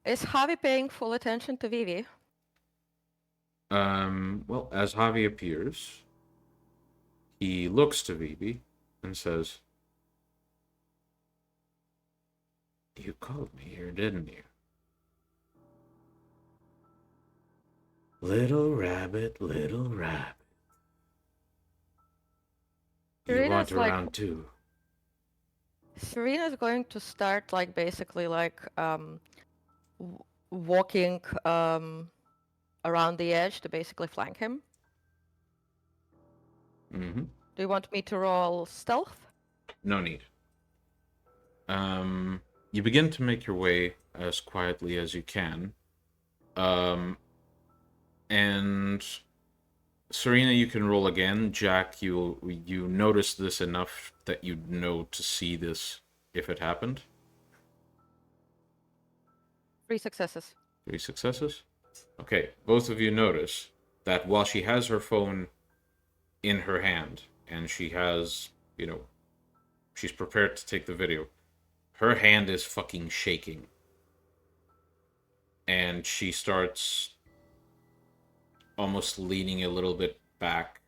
Is Javi paying full attention to Vivi? Well, as Javi appears, he looks to Vivi and says, "You called me here, didn't you? Little rabbit, little rabbit. You Serena's want around too." Serena's going to start basically walking around the edge to basically flank him. Mm-hmm. Do you want me to roll stealth? No need. You begin to make your way as quietly as you can. And Serena, you can roll again. Jack, you notice this enough that you know to see this if it happened. 3 successes. 3 successes. Okay, both of you notice that while she has her phone in her hand and she has, she's prepared to take the video, her hand is fucking shaking. And she starts almost leaning a little bit back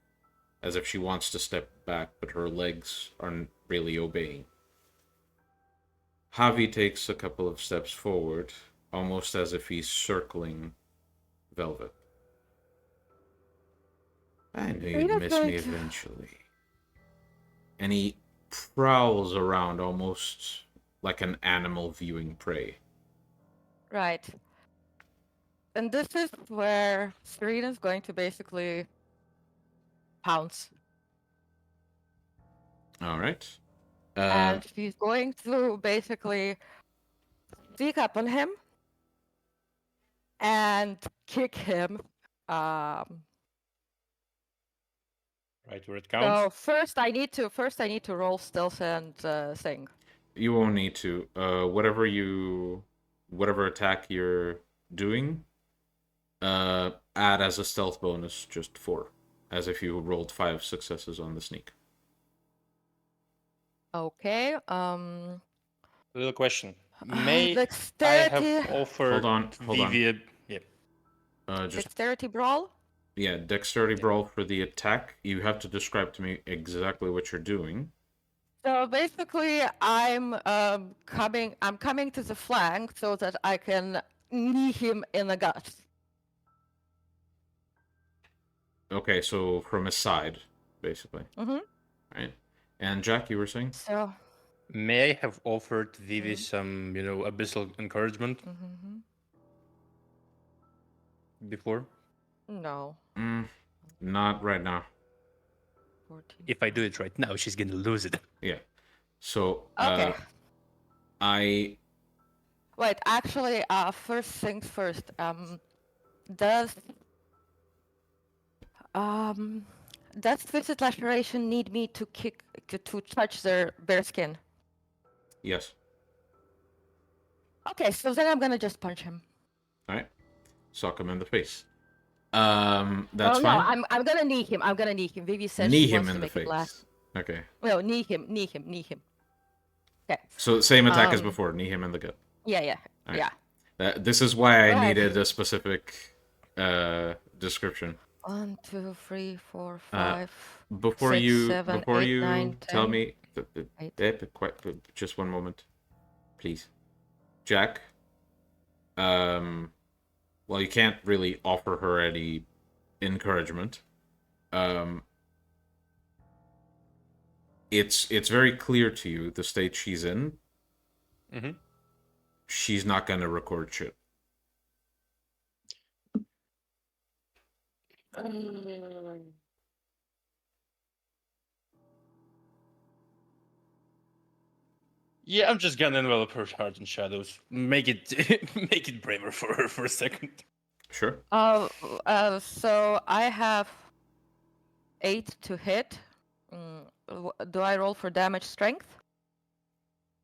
as if she wants to step back, but her legs are really obeying. Javi takes a couple of steps forward, almost as if he's circling Velvet. I knew you'd Serena's miss going me to- eventually. And he prowls around almost like an animal viewing prey. Right. And this is where Serena's going to basically pounce. All right. And she's going to basically sneak up on him and kick him. Right where it counts. So first I need to roll stealth and thing. You won't need to. Whatever attack you're doing, add as a stealth bonus just 4, as if you rolled 5 successes on the sneak. Okay. Little question. May I Dexterity. have offered Hold on. VtM? Yeah. Dexterity brawl. Yeah, dexterity brawl for the attack. You have to describe to me exactly what you're doing. So basically, I'm coming to the flank so that I can knee him in the gut. Okay, so from his side, basically. Mm-hmm. Right. And Jack, you were saying? So. May I have offered Vivi some, abyssal encouragement before? No. Not right now. 14. If I do it right now, she's gonna lose it. Yeah. So, Okay. Wait, actually, first things first. Does Twisted Laceration need me to to touch their bare skin? Yes. Okay, so then I'm gonna just punch him. All right. Sock him in the face. That's no, fine. I'm gonna knee him. Vivi says Knee she him wants in to the make it last. face. Okay. No, knee him. Okay. So same attack as before. Knee him in the gut. Yeah. All right. Yeah. This is why I Right. needed a specific description. 1, 2, 3, 4, 5. Before 6, you 7, before 8, you 9, tell 10. me, just one moment, please, Jack. Well, you can't really offer her any encouragement. It's very clear to you the state she's in. Mm-hmm. She's not gonna record shit. Yeah, I'm just gonna envelop her heart in shadows. Make it make it braver for her for a second. Sure. So I have 8 to hit. Do I roll for damage strength?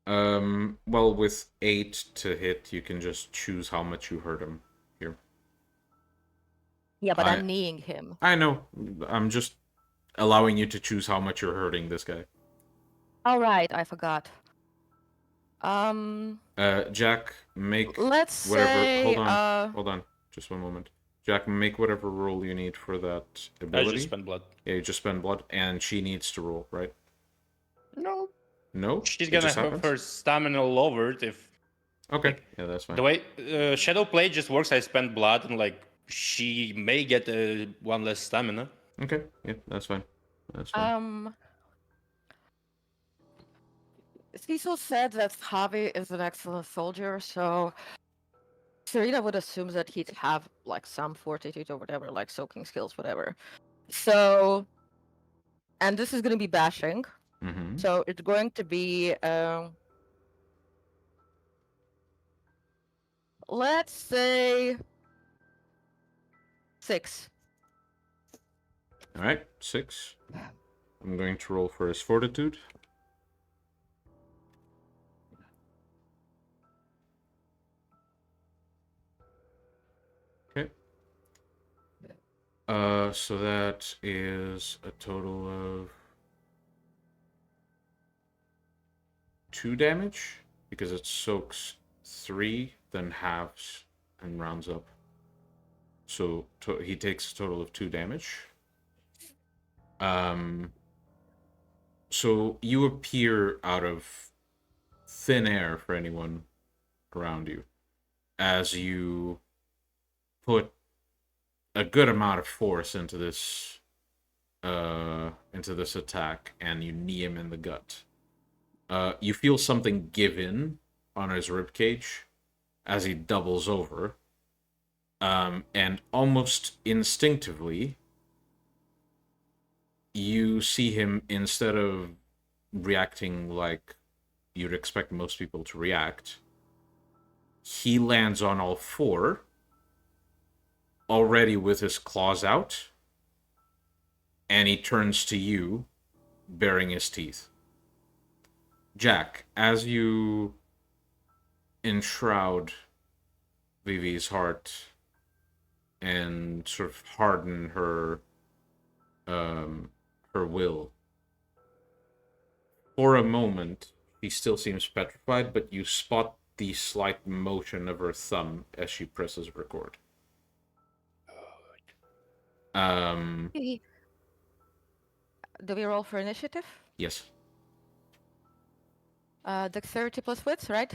Well, with 8 to hit, you can just choose how much you hurt him here. Yeah, but I'm kneeing him. I know. I'm just allowing you to choose how much you're hurting this guy. All right, I forgot. Jack, make Let's whatever. say. Hold on. Just one moment. Jack, make whatever roll you need for that ability. I just spend blood. Yeah, you just spend blood, and she needs to roll, right? No. No? She's It gonna just have happens? her stamina lowered if. Okay. Yeah, that's fine. The way Shadow Play just works, I spend blood and she may get one less stamina. Okay. Yeah, that's fine. That's fine. Cecil said that Javi is an excellent soldier, so Serena would assume that he'd have some fortitude or whatever, soaking skills, whatever. So, and this is going to be bashing. Mm-hmm. So it's going to be, let's say 6. All right, 6. I'm going to roll for his fortitude. Okay. So that is a total of 2 damage, because it soaks 3, then halves and rounds up. So he takes a total of 2 damage. So you appear out of thin air for anyone around you as you put a good amount of force into this attack, and you knee him in the gut. You feel something give in on his ribcage as he doubles over, and almost instinctively, you see him, instead of reacting like you'd expect most people to react, he lands on all four, already with his claws out, and he turns to you, baring his teeth. Jack, as you enshroud Vivi's heart and sort of harden her will, for a moment she still seems petrified, but you spot the slight motion of her thumb as she presses record. Do we roll for initiative? Yes. Dexterity plus wits, right?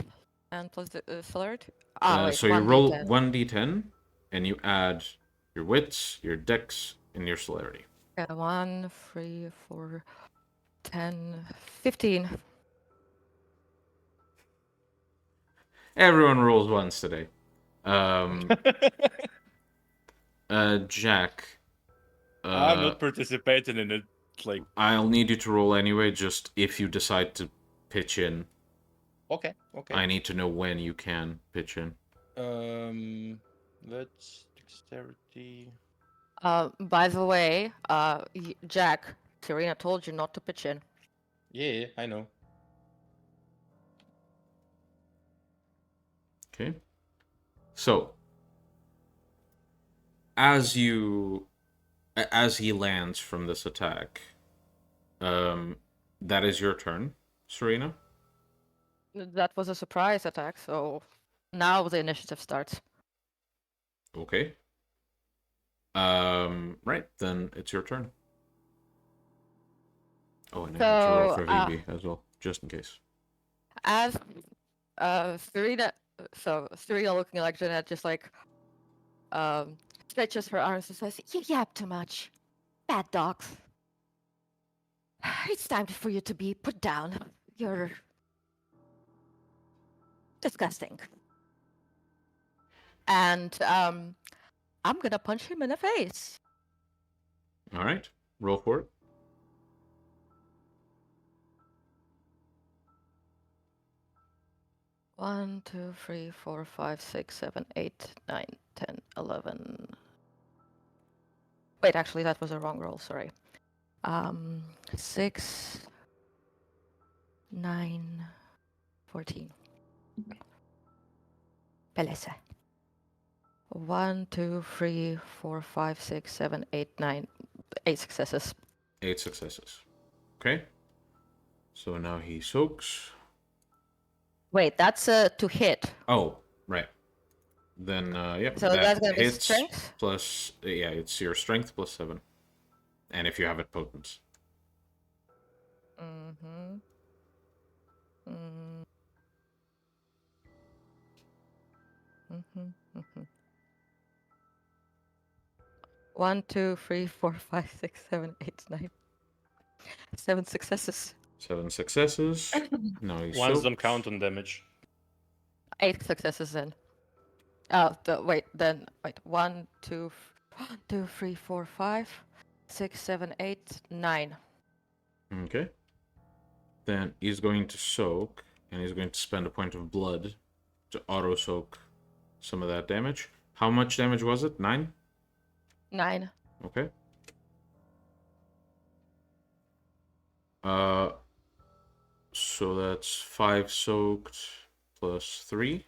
And plus the celerity. So you roll 1d10, and you add your wits, your dex, and your celerity. 1, 3, 4, 10, 15. Everyone rolls once today. Jack. I'm not participating in it. Like, I'll need you to roll anyway, just if you decide to pitch in. okay. I need to know when you can pitch in. That's dexterity. By the way, Jack, Serena told you not to pitch in. Yeah, I know. Okay. So, as he lands from this attack, that is your turn, Serena. That was a surprise attack, so now the initiative starts. Okay. Right, then it's your turn. Oh, and I need to roll for Vivi as well, just in case. As Serena looking like Jeanette, just like stretches her arms and says, "You yap too much. Bad dogs. It's time for you to be put down. You're disgusting." And I'm gonna punch him in the face. All right, roll for it. One, 2, 3, 4, 5, 6, 7, 8, 9, 10, 11. Wait, actually, that was a wrong roll. Sorry. 6, 9, 14. Beleza. 1, 2, 3, 4, 5, 6, 7, 8, 9. 8 successes. 8 successes. Okay. So now he soaks. Wait, that's to hit. Oh, right. Then, yep. So that's gonna be strength? Plus, yeah, it's your strength plus 7. And if you have it, potence. Mm-hmm. 1, 2, 3, 4, 5, 6, 7, 8, 9. 7 successes. 7 successes. No, he Ones soaks. don't count on damage. 8 successes then. Wait. 1, 2, 3, 4, 5, 6, 7, 8, 9. Okay. Then he's going to soak, and he's going to spend a point of blood to auto-soak some of that damage. How much damage was it? 9? 9. Okay. So that's 5 soaked plus 3.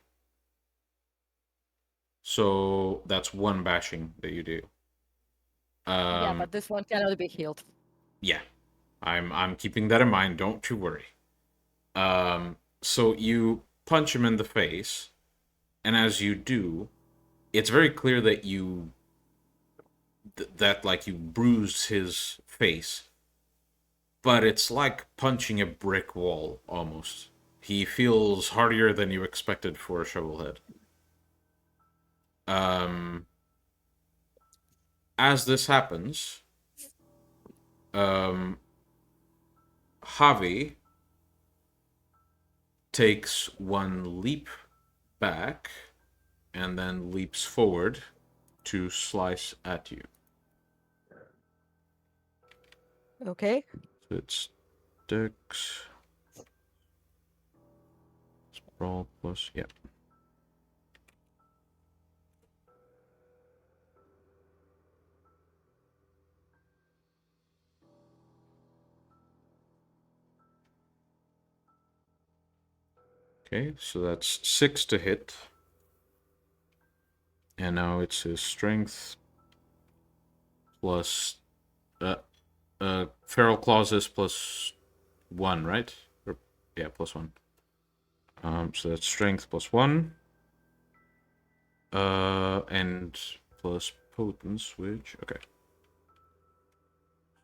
So that's 1 bashing that you do. Yeah, but this one cannot be healed. Yeah. I'm keeping that in mind, don't you worry. So you punch him in the face, and as you do, it's very clear that you bruised his face, but it's like punching a brick wall, almost. He feels hardier than you expected for a shovelhead. As this happens, Javi takes one leap back and then leaps forward to slice at you. Okay. So it's Dex. Sprawl plus, yeah. Okay, so that's 6 to hit. And now it's his strength plus feral claws is plus 1, right? Or, yeah, plus 1. So that's strength plus 1. And plus potence, which okay.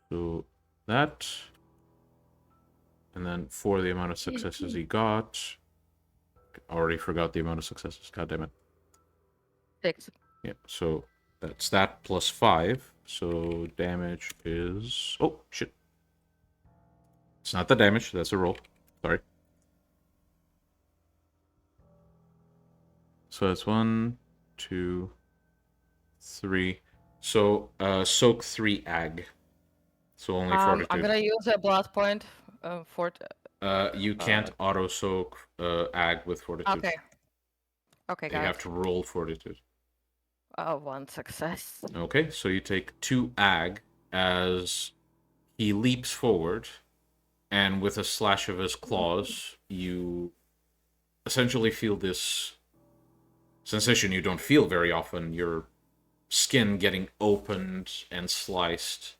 So that, and then for the amount of successes he got, already forgot the amount of successes. God damn it. 6. Yeah. So that's that plus 5. So damage is shit. It's not the damage. That's a roll. Sorry. So it's 1, 2, 3. So soak 3 ag. So only fortitude. I'm gonna use a blood point for. You can't auto soak ag with fortitude. Okay. Okay, You got have it. to roll fortitude. 1 success. Okay, so you take 2 ag as he leaps forward, and with a slash of his claws, you essentially feel this sensation you don't feel very often. Your skin getting opened and sliced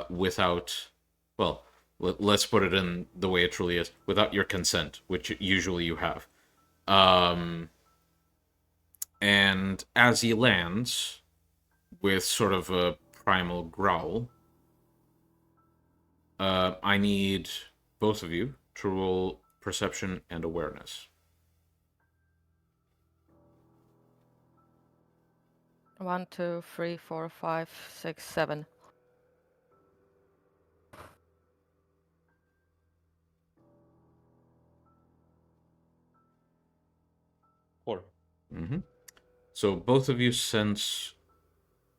without, well, let's put it in the way it truly is, without your consent, which usually you have. And as he lands, with sort of a primal growl, I need both of you to roll perception and awareness. 1, 2, 3, 4, 5, 6, 7. Mm-hmm. So both of you sense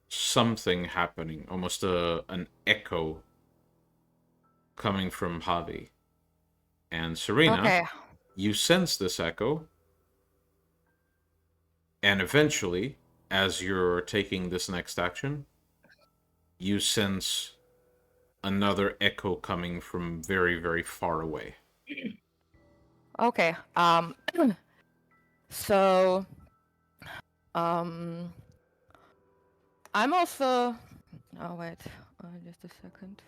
something happening, almost an echo coming from Javi. And Serena, Okay. you sense this echo, and eventually, as you're taking this next action, you sense another echo coming from very, very far away. Okay. So, I'm also. Oh wait, just a second.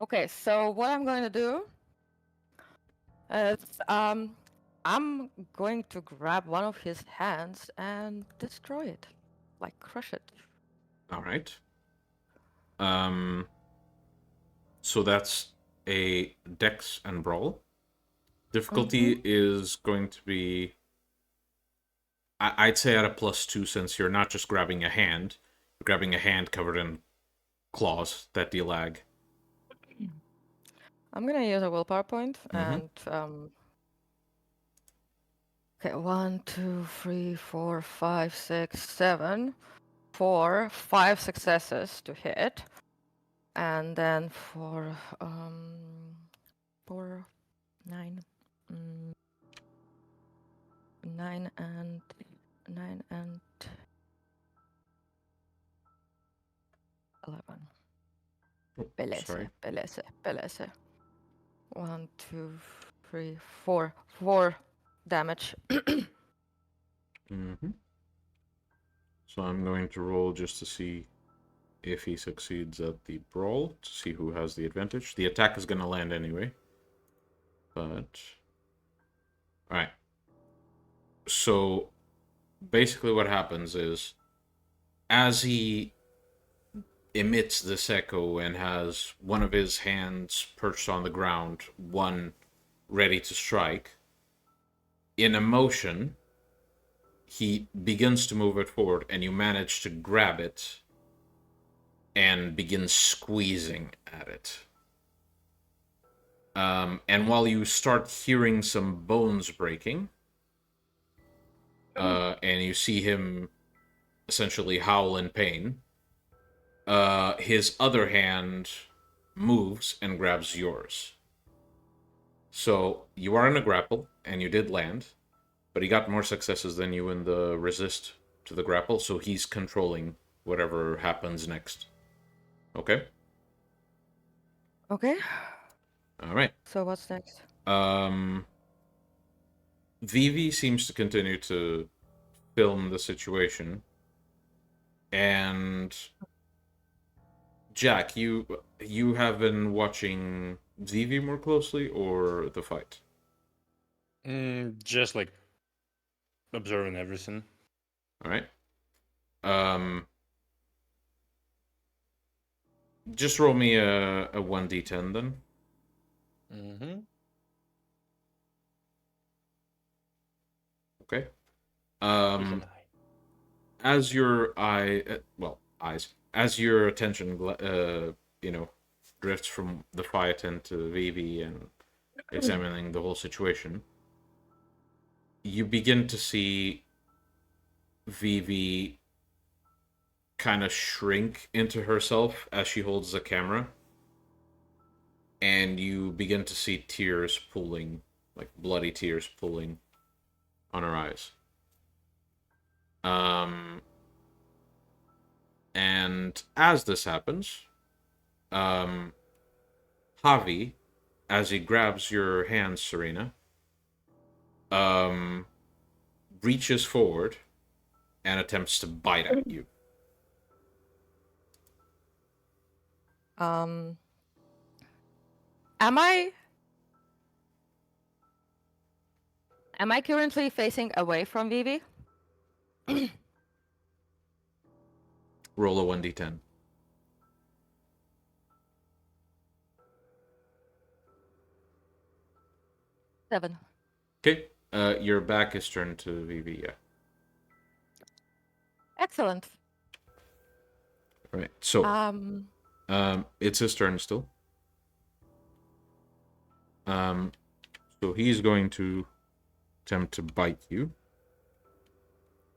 Okay, so what I'm going to do is I'm going to grab one of his hands and destroy it, like crush it. All right. So that's a Dex and Brawl. Difficulty is going to be, I'd say, at a +2, since you're not just grabbing a hand, you're grabbing a hand covered in claws that deal ag. I'm gonna use a willpower point and okay, 1, 2, 3, 4, 5, 6, 7, 4, 5 successes to hit, and then for 4, 9, 9 and 11. Sorry. Belese. 1, 2, 3, 4. 4 damage. So I'm going to roll just to see if he succeeds at the brawl, to see who has the advantage. The attack is going to land anyway. But Alright. So, basically what happens is, as he emits this echo and has one of his hands perched on the ground, one ready to strike, in a motion, he begins to move it forward, and you manage to grab it and begin squeezing at it. And while you start hearing some bones breaking, and you see him essentially howl in pain, his other hand moves and grabs yours. So you are in a grapple, and you did land, but he got more successes than you in the resist to the grapple, so he's controlling whatever happens next. Okay? Okay. All right. So what's next? Vivi seems to continue to film the situation, and Jack, you have been watching Vivi more closely, or the fight? Just like observing everything. All right. Just roll me a 1d10 then. Mm-hmm. Okay. As your eyes, as your attention, drifts from the fight into Vivi and examining the whole situation, you begin to see Vivi kind of shrink into herself as she holds the camera, and you begin to see tears pooling, like bloody tears pooling on her eyes. And as this happens, Javi, as he grabs your hand, Serena, reaches forward and attempts to bite at you. Am I currently facing away from Vivi? Roll a 1d10. Seven. Okay. Your back is turned to Vivi, yeah. Excellent. All right. So, it's his turn still. So he's going to attempt to bite you,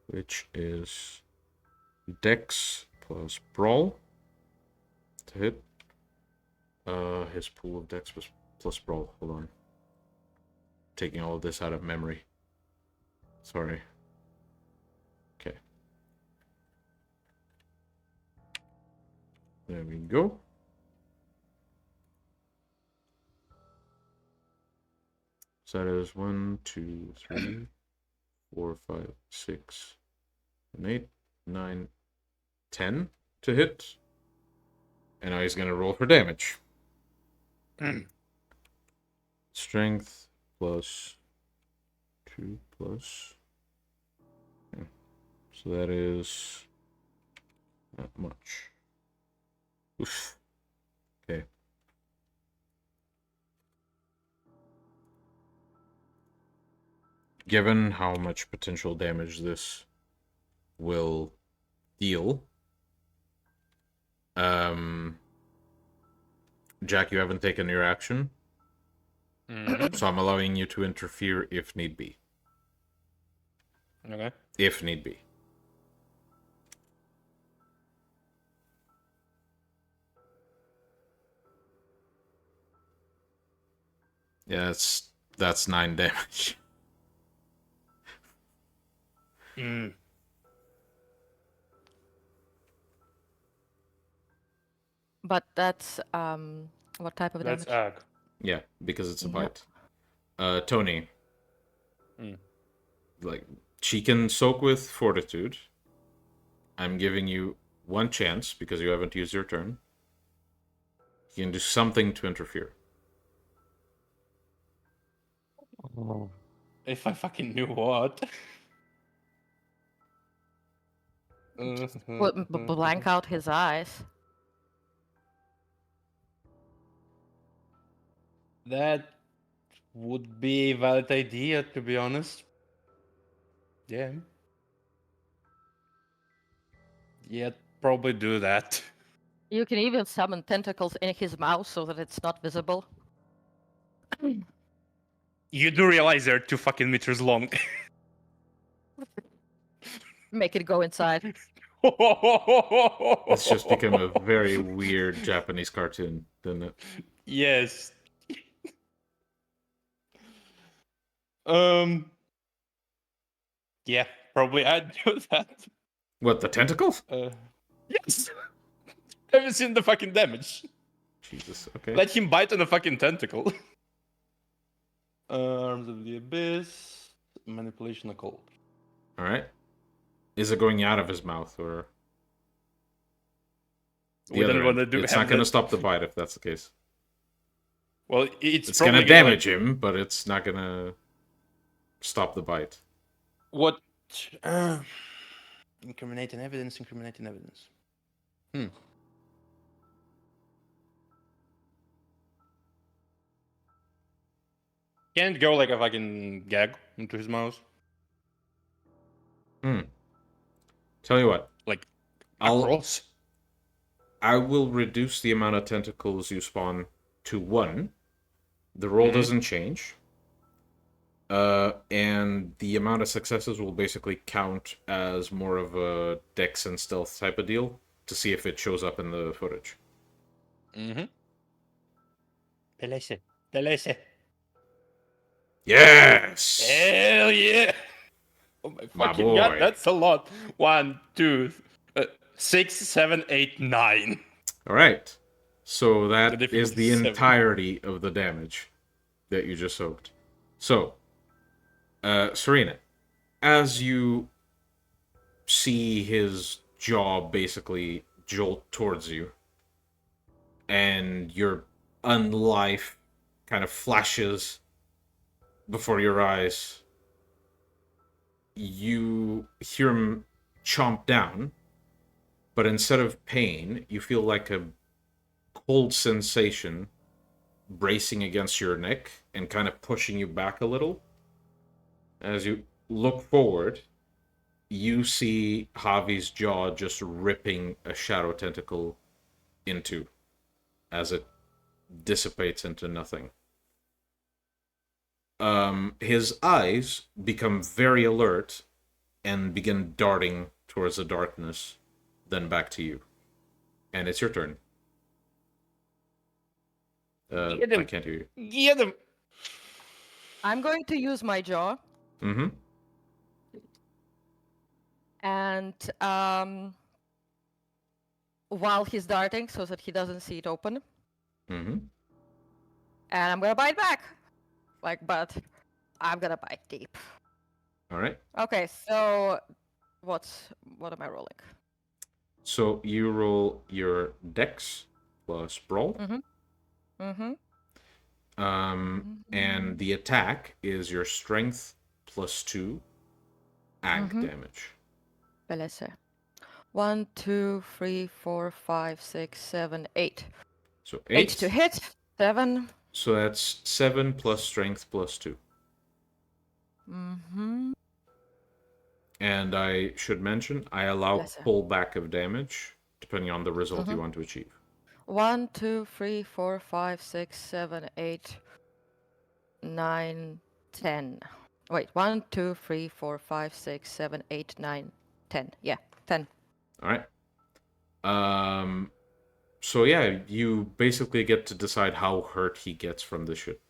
which is Dex plus Brawl to hit. His pool of Dex plus Brawl. Hold on. Taking all of this out of memory. Sorry. Okay. There we go. So that is 1, 2, 3, 4, 5, 6, 7, 8, 9, 10 to hit. And now he's going to roll for damage. Strength plus 2 plus. Yeah. So that is not much. Oof. Okay. Given how much potential damage this will deal, Jack, you haven't taken your action, so I'm allowing you to interfere if need be. Okay. If need be. Yeah, that's 9 damage. But that's what type of That's damage? ag. Yeah, because it's a Yep. bite. Tony. Like, she can soak with fortitude. I'm giving you one chance because you haven't used your turn. You can do something to interfere. If I fucking knew what. Blank out his eyes. That would be a valid idea, to be honest. Yeah. Yeah, probably do that. You can even summon tentacles in his mouth so that it's not visible. You do realize they're 2 fucking meters long. Make it go inside. It's just become a very weird Japanese cartoon, didn't it? Yes. Yeah, probably I'd do that. What, the tentacles? Yes. Have you seen the fucking damage? Jesus, okay. Let him bite on a fucking tentacle. Arms of the Abyss. Manipulation occult. Alright. Is it going out of his mouth, or... We don't want to do. It's not going to stop the bite if that's the case. Well, it's going probably to damage him, but it's not going to stop the bite. What? Incriminating evidence. Incriminating evidence. Can't go like a fucking gag into his mouth. Tell you what. Like, across. I will reduce the amount of tentacles you spawn to 1. The roll doesn't change. And the amount of successes will basically count as more of a dex and stealth type of deal to see if it shows up in the footage. Delese. Yes! Hell yeah! Oh my fucking god, that's a lot. 1, 2, 6, 7, 8, 9. Alright. So that The is the difficulty is 7. entirety of the damage that you just soaked. So, Serena, as you see his jaw basically jolt towards you, and your unlife kind of flashes before your eyes, you hear him chomp down, but instead of pain, you feel like a cold sensation bracing against your neck and kind of pushing you back a little. As you look forward, you see Javi's jaw just ripping a shadow tentacle in two as it dissipates into nothing. His eyes become very alert and begin darting towards the darkness, then back to you. And it's your turn. I can't hear you. Get him! I'm going to use my jaw. Mm-hmm. And while he's darting, so that he doesn't see it open. Mm-hmm. And I'm gonna bite back. But I'm gonna bite deep. All right. Okay, so what am I rolling? So you roll your dex plus brawl. And the attack is your strength plus 2 ag damage. Beleze. 1, 2, 3, 4, 5, 6, 7, 8. So 8 to hit. 7. So that's 7 plus strength plus 2. And I should mention, I allow pullback of damage depending on the result you want to achieve. 1, 2, 3, 4, 5, 6, 7, 8, 9, 10. Wait, 1, 2, 3, 4, 5, 6, 7, 8, 9, 10. Yeah, 10. All right. So yeah, you basically get to decide how hurt he gets from this shit.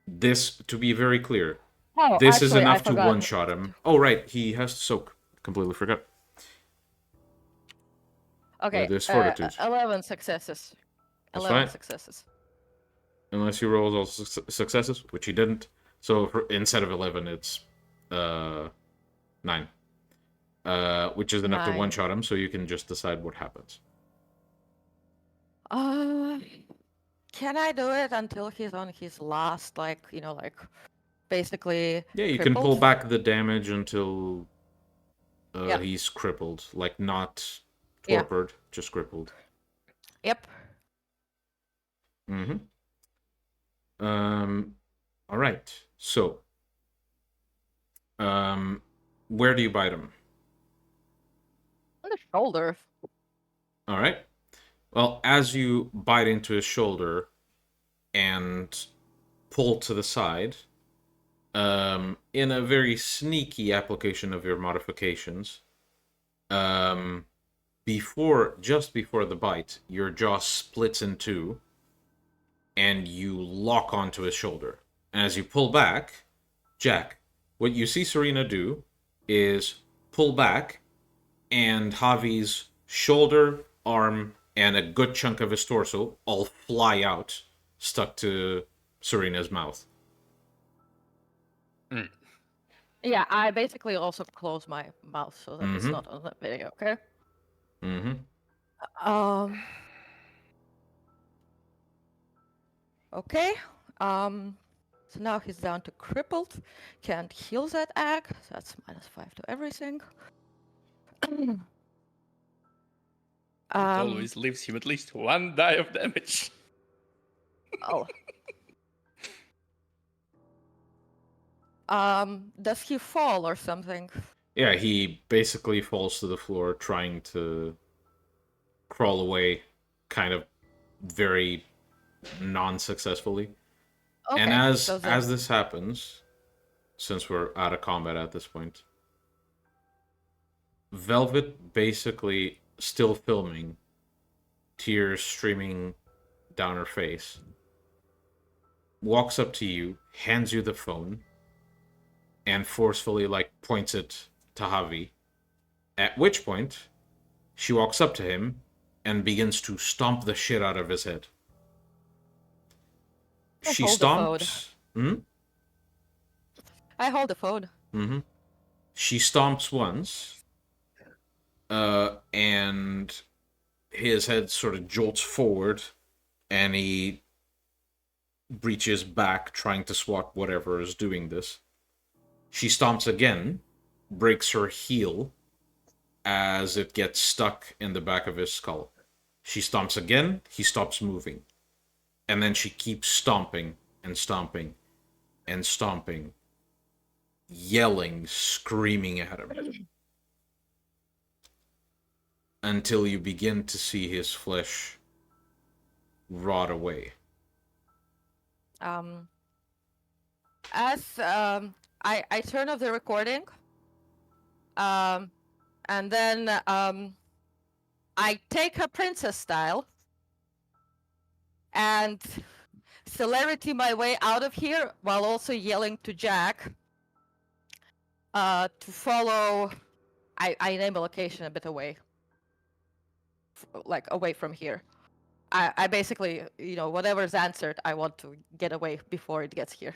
This, to be very clear, this is enough to one-shot him. Oh, right, he has to soak. Completely forgot. Okay, there's fortitude. 11 successes. That's 11 fine. successes. Unless he rolls all successes, which he didn't. So instead of 11, it's 9. Which is enough to one-shot him, so you can just decide what happens. Can I do it until he's on his last, like, basically Yeah, you crippled? can pull back the damage until Yep. he's crippled. Like, not Yeah. torpid, just crippled. Yep. Mm-hmm. All right. So, where do you bite him? On the shoulder. All right. Well, as you bite into his shoulder and pull to the side, in a very sneaky application of your modifications, just before the bite, your jaw splits in two, and you lock onto his shoulder. And as you pull back, Jack, what you see Serena do is pull back, and Javi's shoulder, arm, and a good chunk of his torso all fly out, stuck to Serena's mouth. Mm. Yeah, I basically also close my mouth so that it's not on the video, okay? Okay. So now he's down to crippled. Can't heal that egg. So that's -5 to everything. It always leaves him at least 1 die of damage. Oh. Does he fall or something? Yeah, he basically falls to the floor trying to crawl away, kind of very non-successfully. Okay, And as so this happens, since we're out of combat at this point, Velvet, basically still filming, tears streaming down her face, walks up to you, hands you the phone, and forcefully, like, points it to Javi. At which point, she walks up to him and begins to stomp the shit out of his head. She stomps. I hold the phone. She stomps once, and his head sort of jolts forward, and he breaches back, trying to swat whatever is doing this. She stomps again, breaks her heel as it gets stuck in the back of his skull. She stomps again, he stops moving. And then she keeps stomping and stomping and stomping, yelling, screaming at him, until you begin to see his flesh rot away. As I turn off the recording, and then I take her princess style and celerity my way out of here while also yelling to Jack to follow. I name a location a bit away, like away from here. I basically, whatever's answered, I want to get away before it gets here.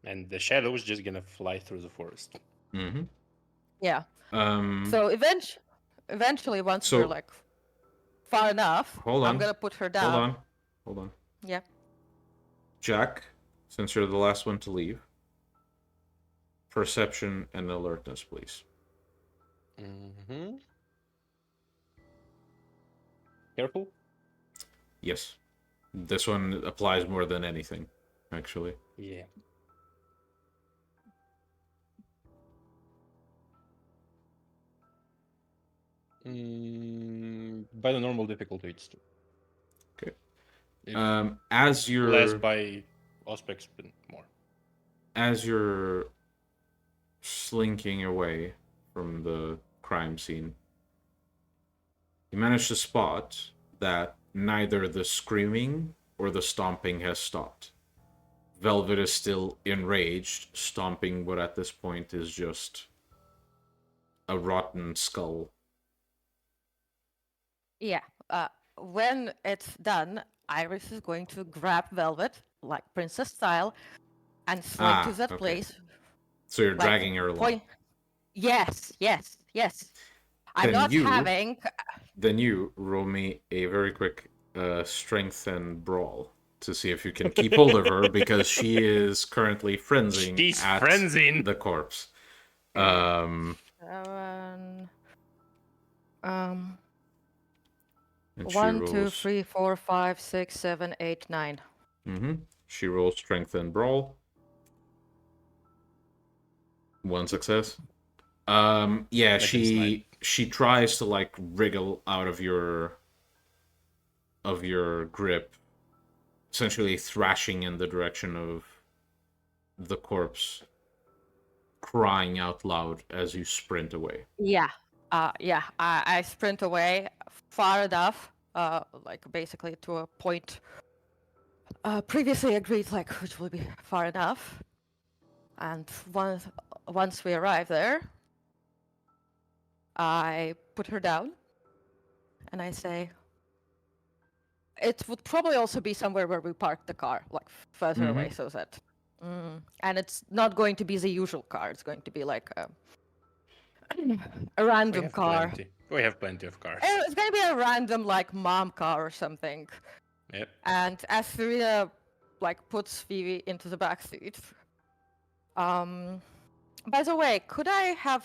And the shadow is just gonna fly through the forest. Yeah. So eventually, once we're like far enough, I'm gonna put her down. Hold on. Yeah. Jack, since you're the last one to leave, perception and alertness, please. Careful? Yes. This one applies more than anything, actually. Yeah. By the normal difficulty, it's 2. Okay. As you're less by aspects, but more. As you're slinking away from the crime scene, you manage to spot that neither the screaming or the stomping has stopped. Velvet is still enraged, stomping what at this point is just a rotten skull. Yeah. When it's done, Iris is going to grab Velvet, like princess style, and slink to that place. So you're dragging her along. Yes. I'm not having... Then you roll me a very quick strength and brawl to see if you can keep hold of her, because she is currently frenzying She's at frenzying. the corpse. 7. And she 1, 2, rolls. 3, 4, 5, 6, 7, 8, 9. She rolls strength and brawl. 1 success. Yeah, she tries to like wriggle out of your grip, essentially thrashing in the direction of the corpse, crying out loud as you sprint away. Yeah. I sprint away far enough, like basically to a point previously agreed, like which will be far enough. And once we arrive there, I put her down and I say, it would probably also be somewhere where we parked the car, like further away, so that. And it's not going to be the usual car. It's going to be like a random car. We have plenty of cars. It's going to be a random like mom car or something. Yep. And as Serena like puts Vivi into the back seat. By the way, could I have?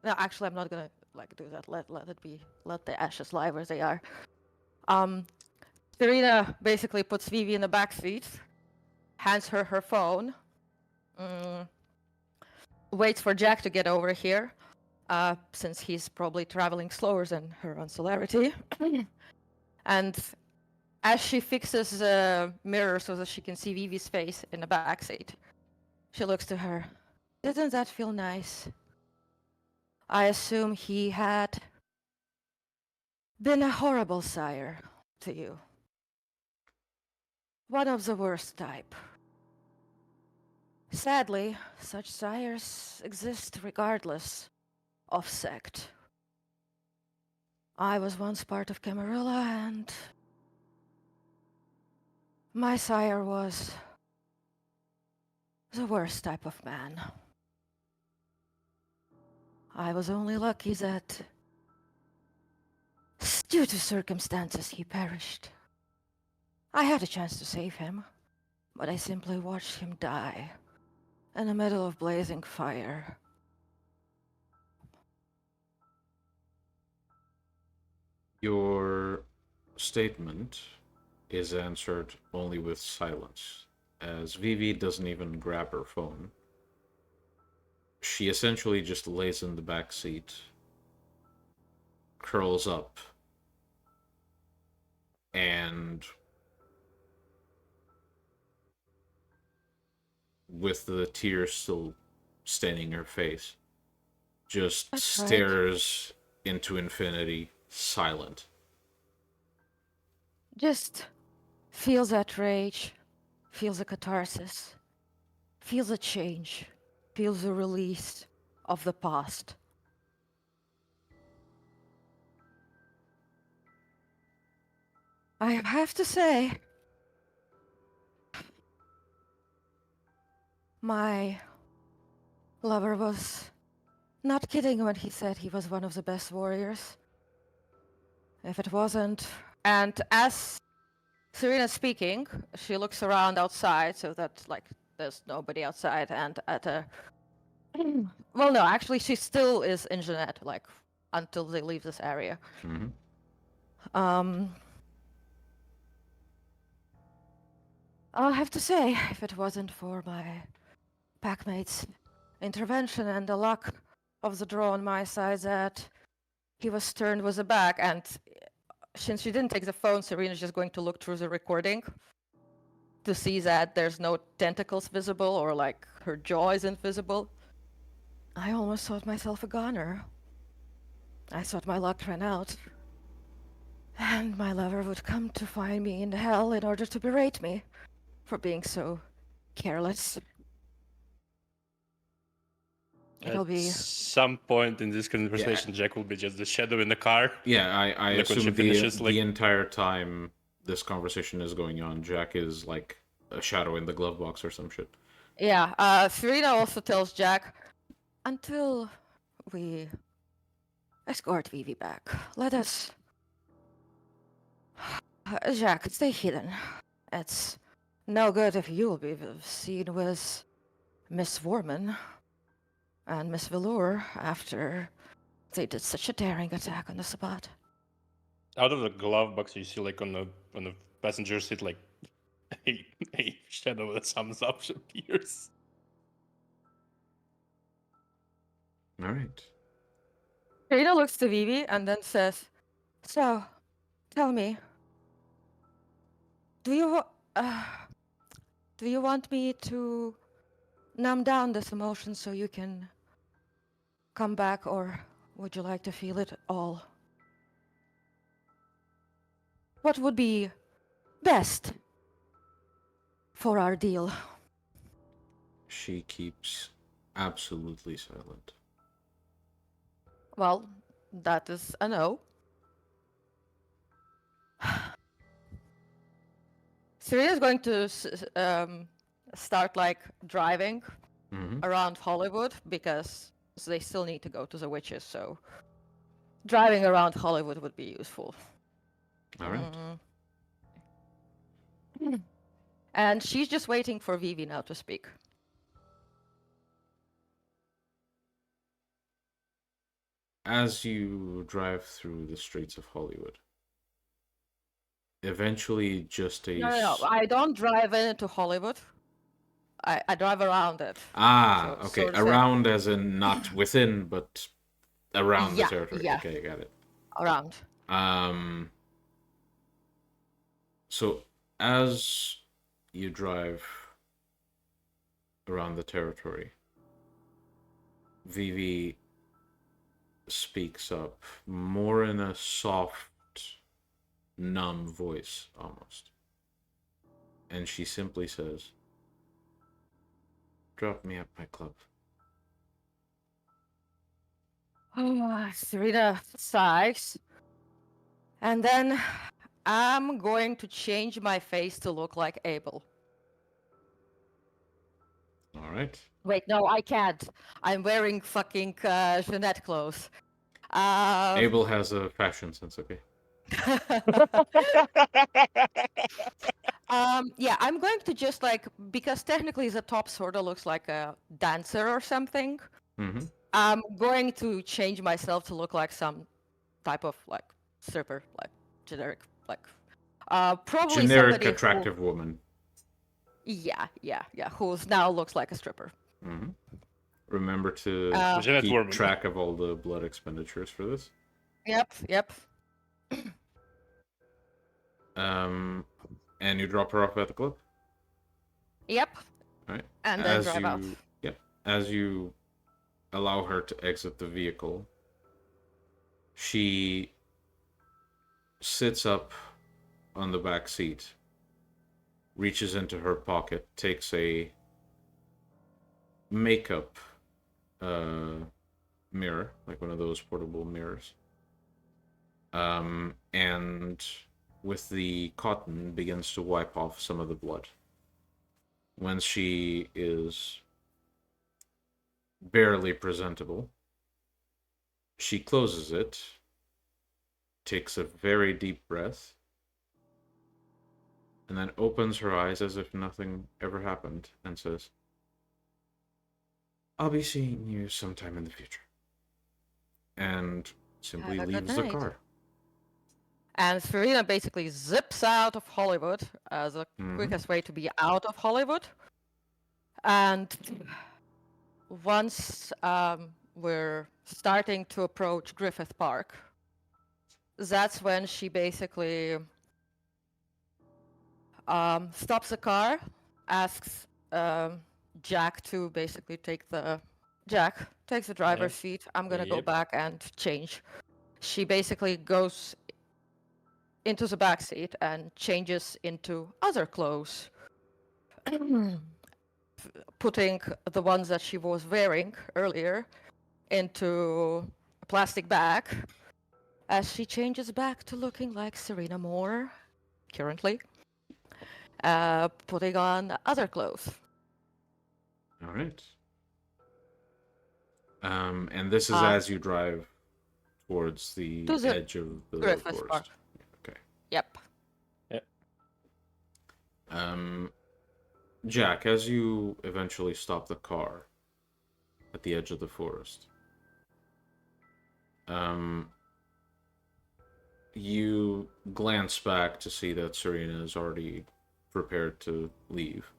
No, actually, I'm not gonna like do that. Let it be. Let the ashes lie where they are. Serena basically puts Vivi in the back seat, hands her her phone, waits for Jack to get over here, since he's probably traveling slower than her on celerity. And as she fixes the mirror so that she can see Vivi's face in the back seat, she looks to her. Didn't that feel nice? I assume he had been a horrible sire to you. One of the worst type. Sadly, such sires exist regardless of sect. I was once part of Camarilla, and my sire was the worst type of man. I was only lucky that, due to circumstances, he perished. I had a chance to save him, but I simply watched him die in the middle of blazing fire. Your statement is answered only with silence, as Vivi doesn't even grab her phone. She essentially just lays in the back seat, curls up, and with the tears still staining her face, just That's stares into infinity, silent. Just feels that rage, feels a catharsis, feels a change, feels a release of the past. I have to say, my lover was not kidding when he said he was one of the best warriors. If it wasn't... And as Serena's speaking, she looks around outside so that, like, there's nobody outside, and at a... Well, no, actually, she still is in Jeanette, like, until they leave this area. I'll have to say, if it wasn't for my packmate's intervention and the luck of the draw on my side that he was turned with a back, and since she didn't take the phone, Serena's just going to look through the recording to see that there's no tentacles visible or like her jaw isn't visible. I almost thought myself a goner. I thought my luck ran out. And my lover would come to find me in hell in order to berate me for being so careless. It'll be... At some point in this conversation, Jack will be just the shadow in the car. Yeah, I Like when she assume finishes, the entire time this conversation is going on, Jack is like a shadow in the glove box or some shit. Yeah, Serena also tells Jack, until we escort Vivi back, let us Jack, stay hidden. It's no good if you'll be seen with Miss Vorman and Miss Velour after they did such a daring attack on the Sabbat. Out of the glove box, you see like on the passenger seat, like a shadow with some thumbs appears. All right. Serena looks to Vivi and then says, "So, tell me, do you want me to numb down this emotion so you can come back, or would you like to feel it all? What would be best for our deal?" She keeps absolutely silent. Well, that is a no. Serena's going to start like driving around Hollywood because they still need to go to the witches, so driving around Hollywood would be useful. All right. And she's just waiting for Vivi now to speak. As you drive through the streets of Hollywood, eventually just a... No, I don't drive into Hollywood. I drive around it. Ah, So- okay. so to say. Around as in not within, but around Yeah, the territory. yeah. Okay, I got it. Around. So as you drive around the territory, Vivi speaks up more in a soft, numb voice almost. And she simply says, "Drop me at my club." Serena sighs. And then I'm going to change my face to look like Abel. All right. Wait, no, I can't. I'm wearing fucking Jeanette clothes. Abel has a fashion sense, okay? Yeah, I'm going to just like, because technically the top sort of looks like a dancer or something. Mm-hmm. I'm going to change myself to look like some type of like stripper, like generic, like probably Generic somebody attractive woman. Yeah, who's now looks like a stripper. Mm-hmm. Remember to Jeanette keep Warman. track of all the blood expenditures for this. Yep. And you drop her off at the club? Yep. All right. And then drive out. Yep. As you allow her to exit the vehicle, she sits up on the back seat, reaches into her pocket, takes a makeup mirror, like one of those portable mirrors, and with the cotton begins to wipe off some of the blood. When she is barely presentable, she closes it, takes a very deep breath, and then opens her eyes as if nothing ever happened and says, "I'll be seeing you sometime in the future." And simply Have a good leaves the night. car. And Serena basically zips out of Hollywood as the quickest way to be out of Hollywood. And once we're starting to approach Griffith Park, that's when she basically stops the car, asks Jack to basically Jack takes the driver's seat. I'm gonna go Yep. back and change. She basically goes into the back seat and changes into other clothes, putting the ones that she was wearing earlier into a plastic bag as she changes back to looking like Serena Moore currently, putting on other clothes. All right. And this is as you drive towards the to the edge of the Griffith forest. Park. Okay. Yep. Jack, as you eventually stop the car at the edge of the forest, you glance back to see that Serena is already prepared to leave.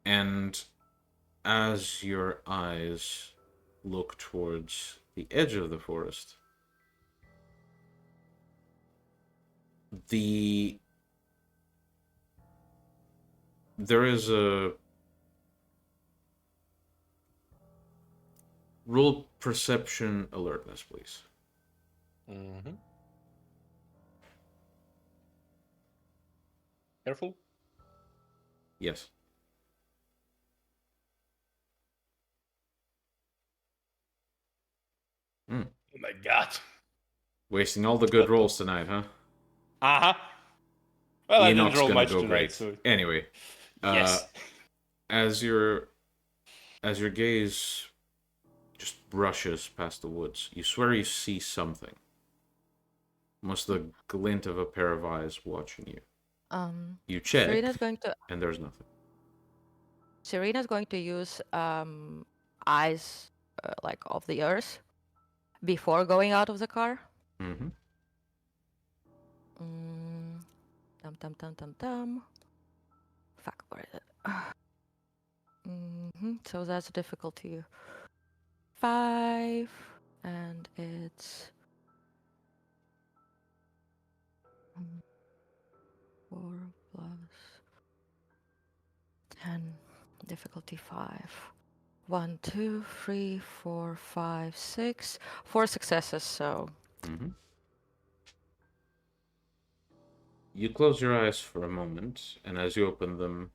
And as your eyes look towards the edge of the forest, there is a roll perception alertness, please. Mm-hmm. Careful. Yes. Oh my god. Wasting all the good rolls tonight, huh? Uh-huh. Well, I didn't Enoch's roll gonna much go tonight, great. so... Anyway, Yes. as your gaze just brushes past the woods, you swear you see something. Almost the glint of a pair of eyes watching you. You check, Serena's going to and there's nothing. Serena's going to use eyes like of the earth before going out of the car. Mm-hmm. Dum. Fuck, where is it? So that's difficulty 5, and it's 4 plus 10, difficulty 5. 1, 2, 3, 4, 5, 6. 4 successes, so... Mm-hmm. You close your eyes for a moment, and as you open them,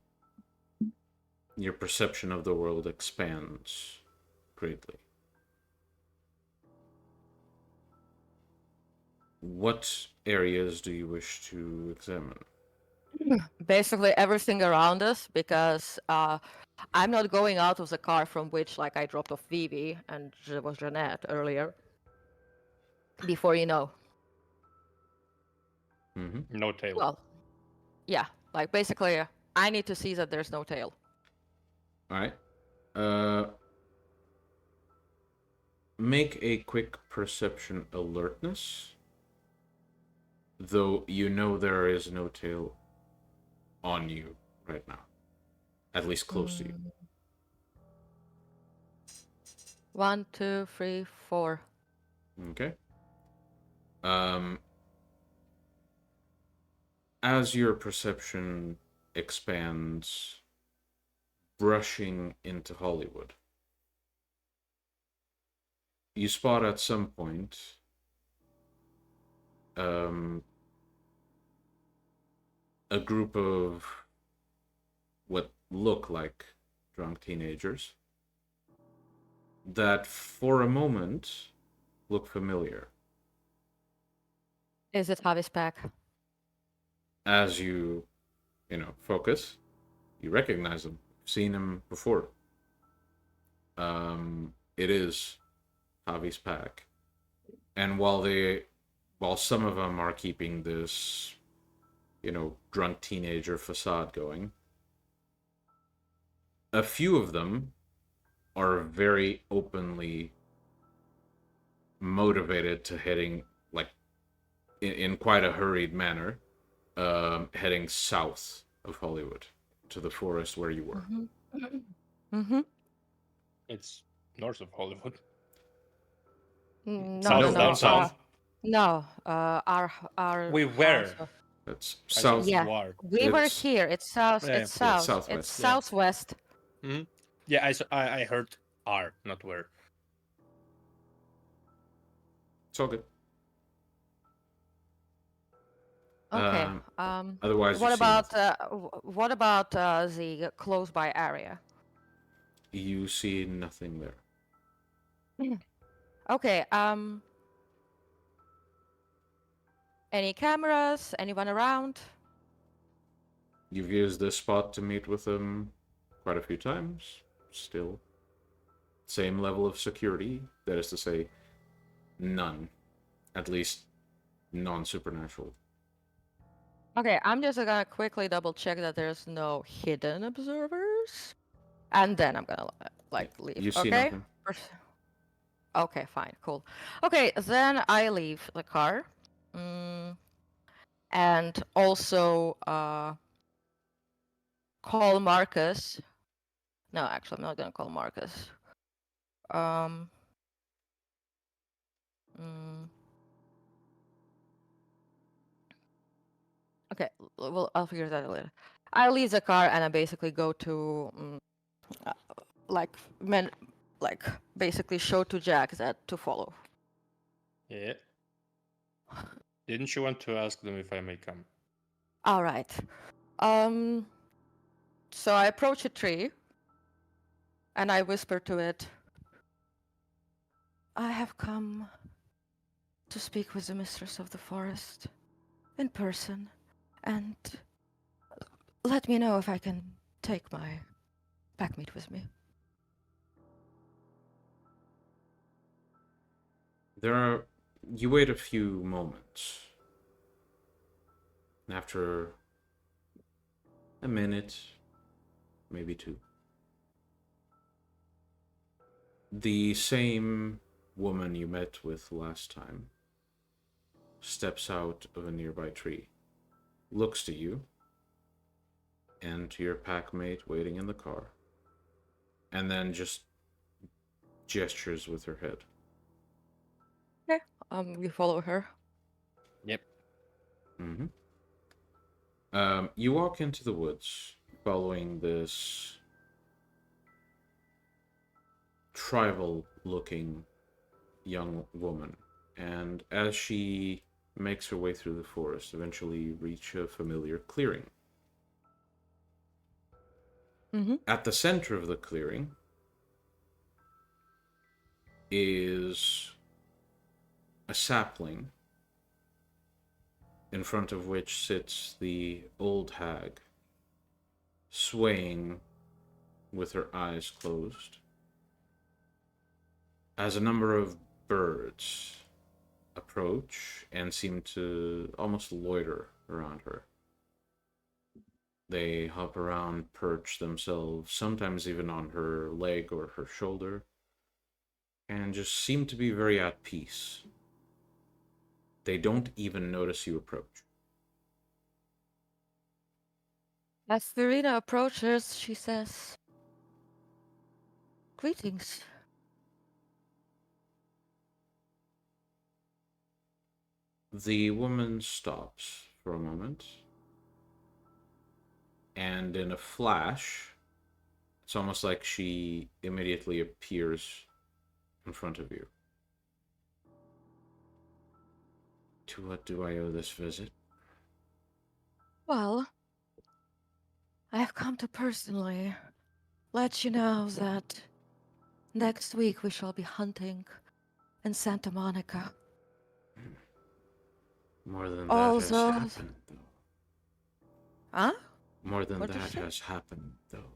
your perception of the world expands greatly. What areas do you wish to examine? Basically everything around us, because I'm not going out of the car from which like I dropped off Vivi and there was Jeanette earlier. Before you know. Mm-hmm. No tail. Well, yeah, like basically I need to see that there's no tail. Alright. Make a quick perception alertness. Though you know there is no tail on you right now. At least close to you. 1, 2, 3, 4. Okay. As your perception expands, brushing into Hollywood, you spot at some point a group of what look like drunk teenagers that for a moment look familiar. Is it Javi's pack? As you focus, you recognize them. You've seen them before. It is Javi's pack. And while some of them are keeping this, drunk teenager facade going, a few of them are very openly motivated to heading, like, in quite a hurried manner, heading south of Hollywood to the forest where you were. It's north of Hollywood. No. Downtown. No, our We were. That's I south. said Yeah, you are. we were It's- here. It's south. Yeah, It's yeah, south. southwest, It's yeah. southwest. Mm-hmm. Yeah, I heard are, not where. It's all good. Okay. Otherwise, what you see about nothing. what about the close by area? You see nothing there. Okay. Any cameras? Anyone around? You've used this spot to meet with them quite a few times. Still, same level of security. That is to say, none. At least, non-supernatural. Okay, I'm just gonna quickly double check that there's no hidden observers, and then I'm gonna leave. You see Okay. nothing. Okay, fine, cool. Okay, then I leave the car, and also call Marcus. No, actually, I'm not gonna call Marcus. Mm, okay, well, I'll figure that out later. I leave the car and I basically go to uh, like basically show to Jack that to follow. Yeah. Didn't you want to ask them if I may come? All right. So I approach a tree and I whisper to it, I have come to speak with the mistress of the forest in person, and let me know if I can take my packmeat with me. You wait a few moments. And after a minute, maybe two, the same woman you met with last time steps out of a nearby tree, looks to you and to your packmate waiting in the car, and then just gestures with her head. Okay. We follow her. Yep. You walk into the woods following this tribal-looking young woman, and as she makes her way through the forest, eventually you reach a familiar clearing. At the center of the clearing is a sapling in front of which sits the old hag, swaying with her eyes closed, as a number of birds approach and seem to almost loiter around her. They hop around, perch themselves, sometimes even on her leg or her shoulder, and just seem to be very at peace. They don't even notice you approach. As Serena approaches, she says, "Greetings." The woman stops for a moment, and in a flash, it's almost like she immediately appears in front of you. To what do I owe this visit? Well, I have come to personally let you know that next week we shall be hunting in Santa Monica. More than All that has those... happened, though. Huh? More than What did you that say? has happened, though.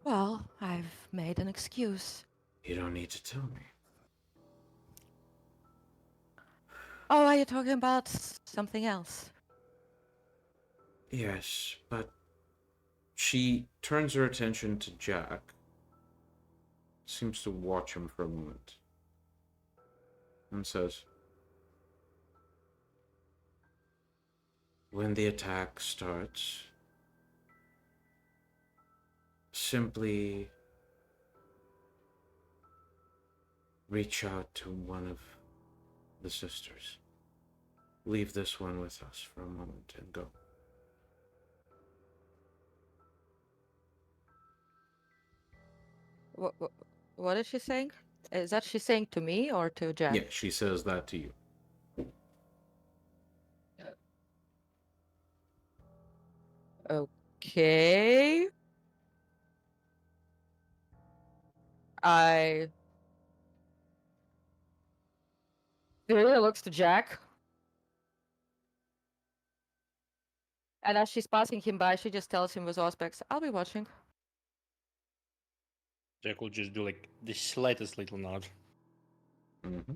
Well, I've made an excuse. You don't need to tell me. Oh, are you talking about something else? Yes, but she turns her attention to Jack, seems to watch him for a moment, and says, when the attack starts, simply reach out to one of the sisters. Leave this one with us for a moment and go. What is she saying? Is that she saying to me or to Jack? Yeah, she says that to you. Okay. Serena looks to Jack. And as she's passing him by, she just tells him with aspects, I'll be watching. Jack will just do like the slightest little nod. Mm-hmm.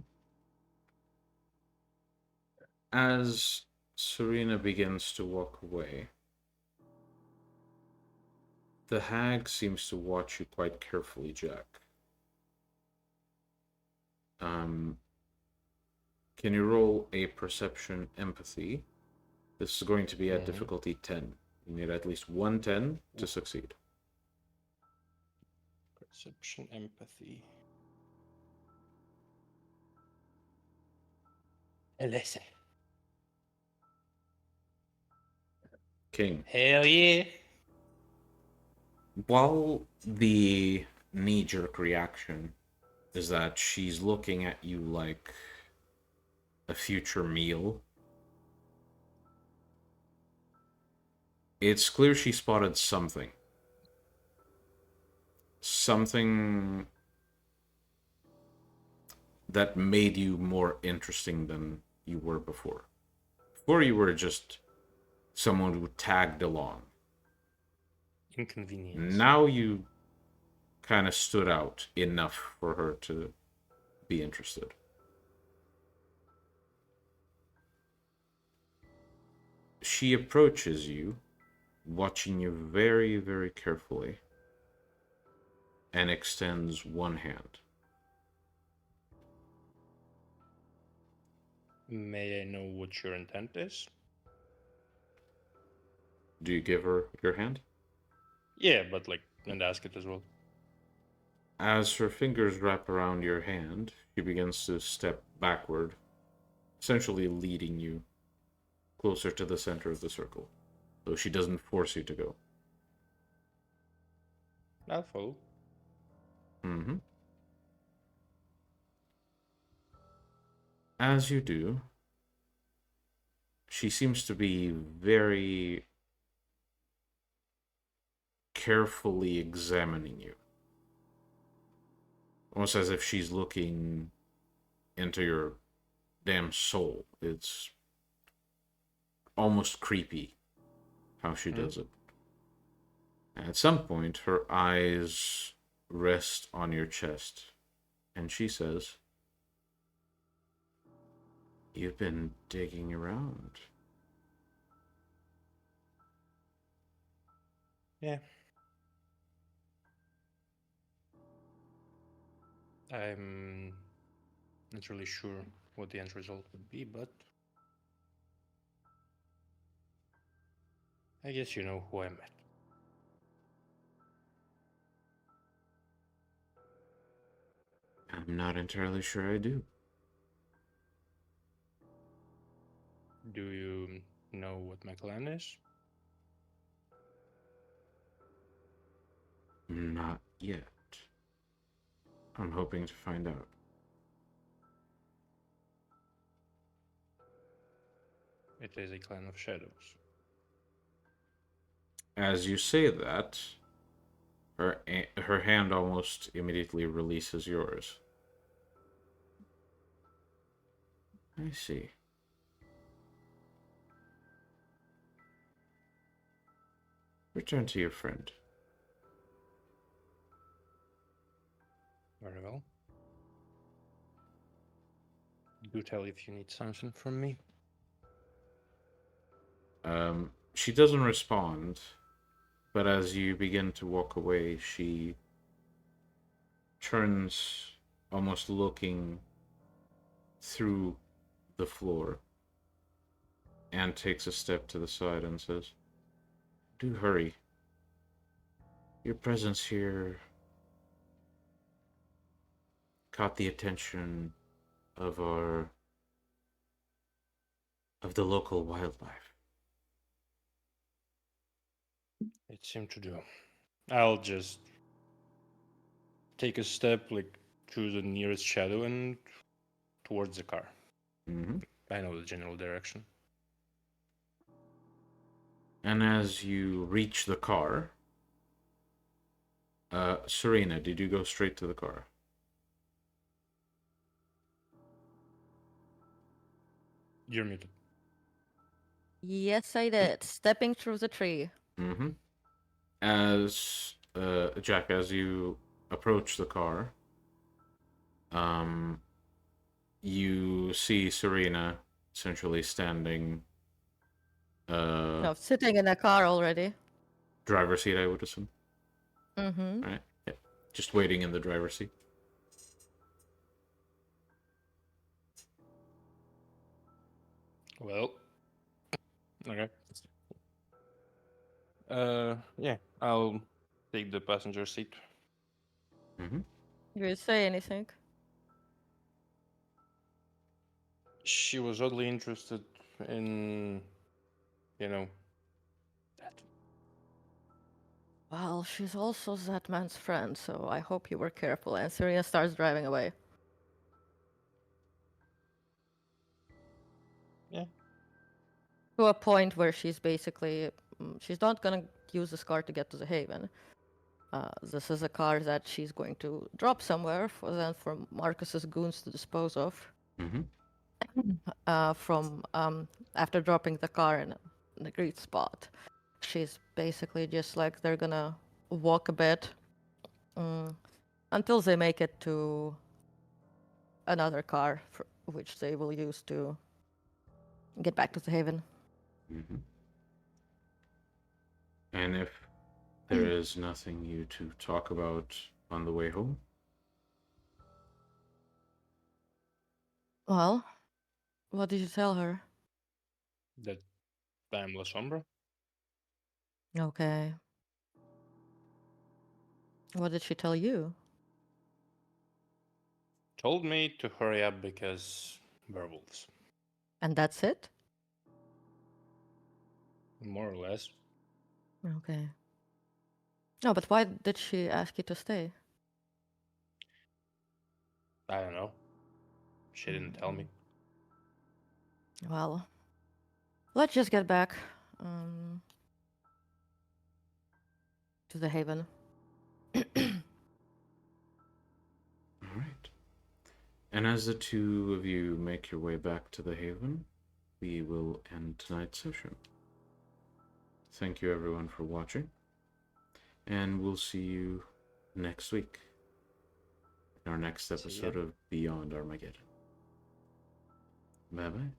As Serena begins to walk away, the hag seems to watch you quite carefully, Jack. Can you roll a perception empathy? This is going to be at difficulty 10. You need at least 110 to succeed. Perception, empathy. Elise. King. Hell yeah. While the knee-jerk reaction is that she's looking at you like a future meal, it's clear she spotted something. Something that made you more interesting than you were before. Before you were just someone who tagged along. Inconvenience. Now you kind of stood out enough for her to be interested. She approaches you, watching you very, very carefully, and extends one hand. May I know what your intent is? Do you give her your hand? Yeah, but like, and ask it as well. As her fingers wrap around your hand, she begins to step backward, essentially leading you closer to the center of the circle, though she doesn't force you to go. I'll follow. As you do, she seems to be very carefully examining you. Almost as if she's looking into your damn soul. It's almost creepy how she does it. At some point, her eyes rest on your chest, and she says, "You've been digging around." Yeah. I'm not really sure what the end result would be, but I guess you know who I met. I'm not entirely sure I do. Do you know what my clan is? Not yet. I'm hoping to find out. It is a clan of shadows. As you say that, her hand almost immediately releases yours. I see. Return to your friend. Very well. Do tell if you need something from me. She doesn't respond, but as you begin to walk away, she turns, almost looking through the floor, and takes a step to the side and says, "Do hurry. Your presence here caught the attention of the local wildlife." It seemed to do. I'll just take a step like to the nearest shadow and towards the car. I know the general direction. And as you reach the car, Serena, did you go straight to the car? You're muted. Yes, I did. Stepping through the tree. As Jack, as you approach the car, you see Serena essentially standing No, sitting in a car already. driver's seat, I would assume. Mm-hmm. Right? Yeah. Just waiting in the driver's seat. Well, okay. Yeah, I'll take the passenger seat. Mm-hmm. Do you say anything? She was oddly interested in, that. Well, she's also that man's friend, so I hope you were careful. And Serena starts driving away. Yeah. To a point where she's basically... she's not gonna use this car to get to the Haven. This is a car that she's going to drop somewhere for Marcus's goons to dispose of. Mm-hmm. From after dropping the car in an agreed spot. She's basically just like they're gonna walk a bit until they make it to another car, which they will use to get back to the Haven. Mm-hmm. And if there is nothing you to talk about on the way home? Well, what did you tell her? That I'm La Sombra. Okay. What did she tell you? Told me to hurry up because werewolves. And that's it? More or less. Okay. No, but why did she ask you to stay? I don't know. She didn't tell me. Well, let's just get back to the Haven. All right. And as the two of you make your way back to the Haven, we will end tonight's session. Thank you everyone for watching, and we'll see you next week in our next episode of Beyond Armageddon. Bye-bye.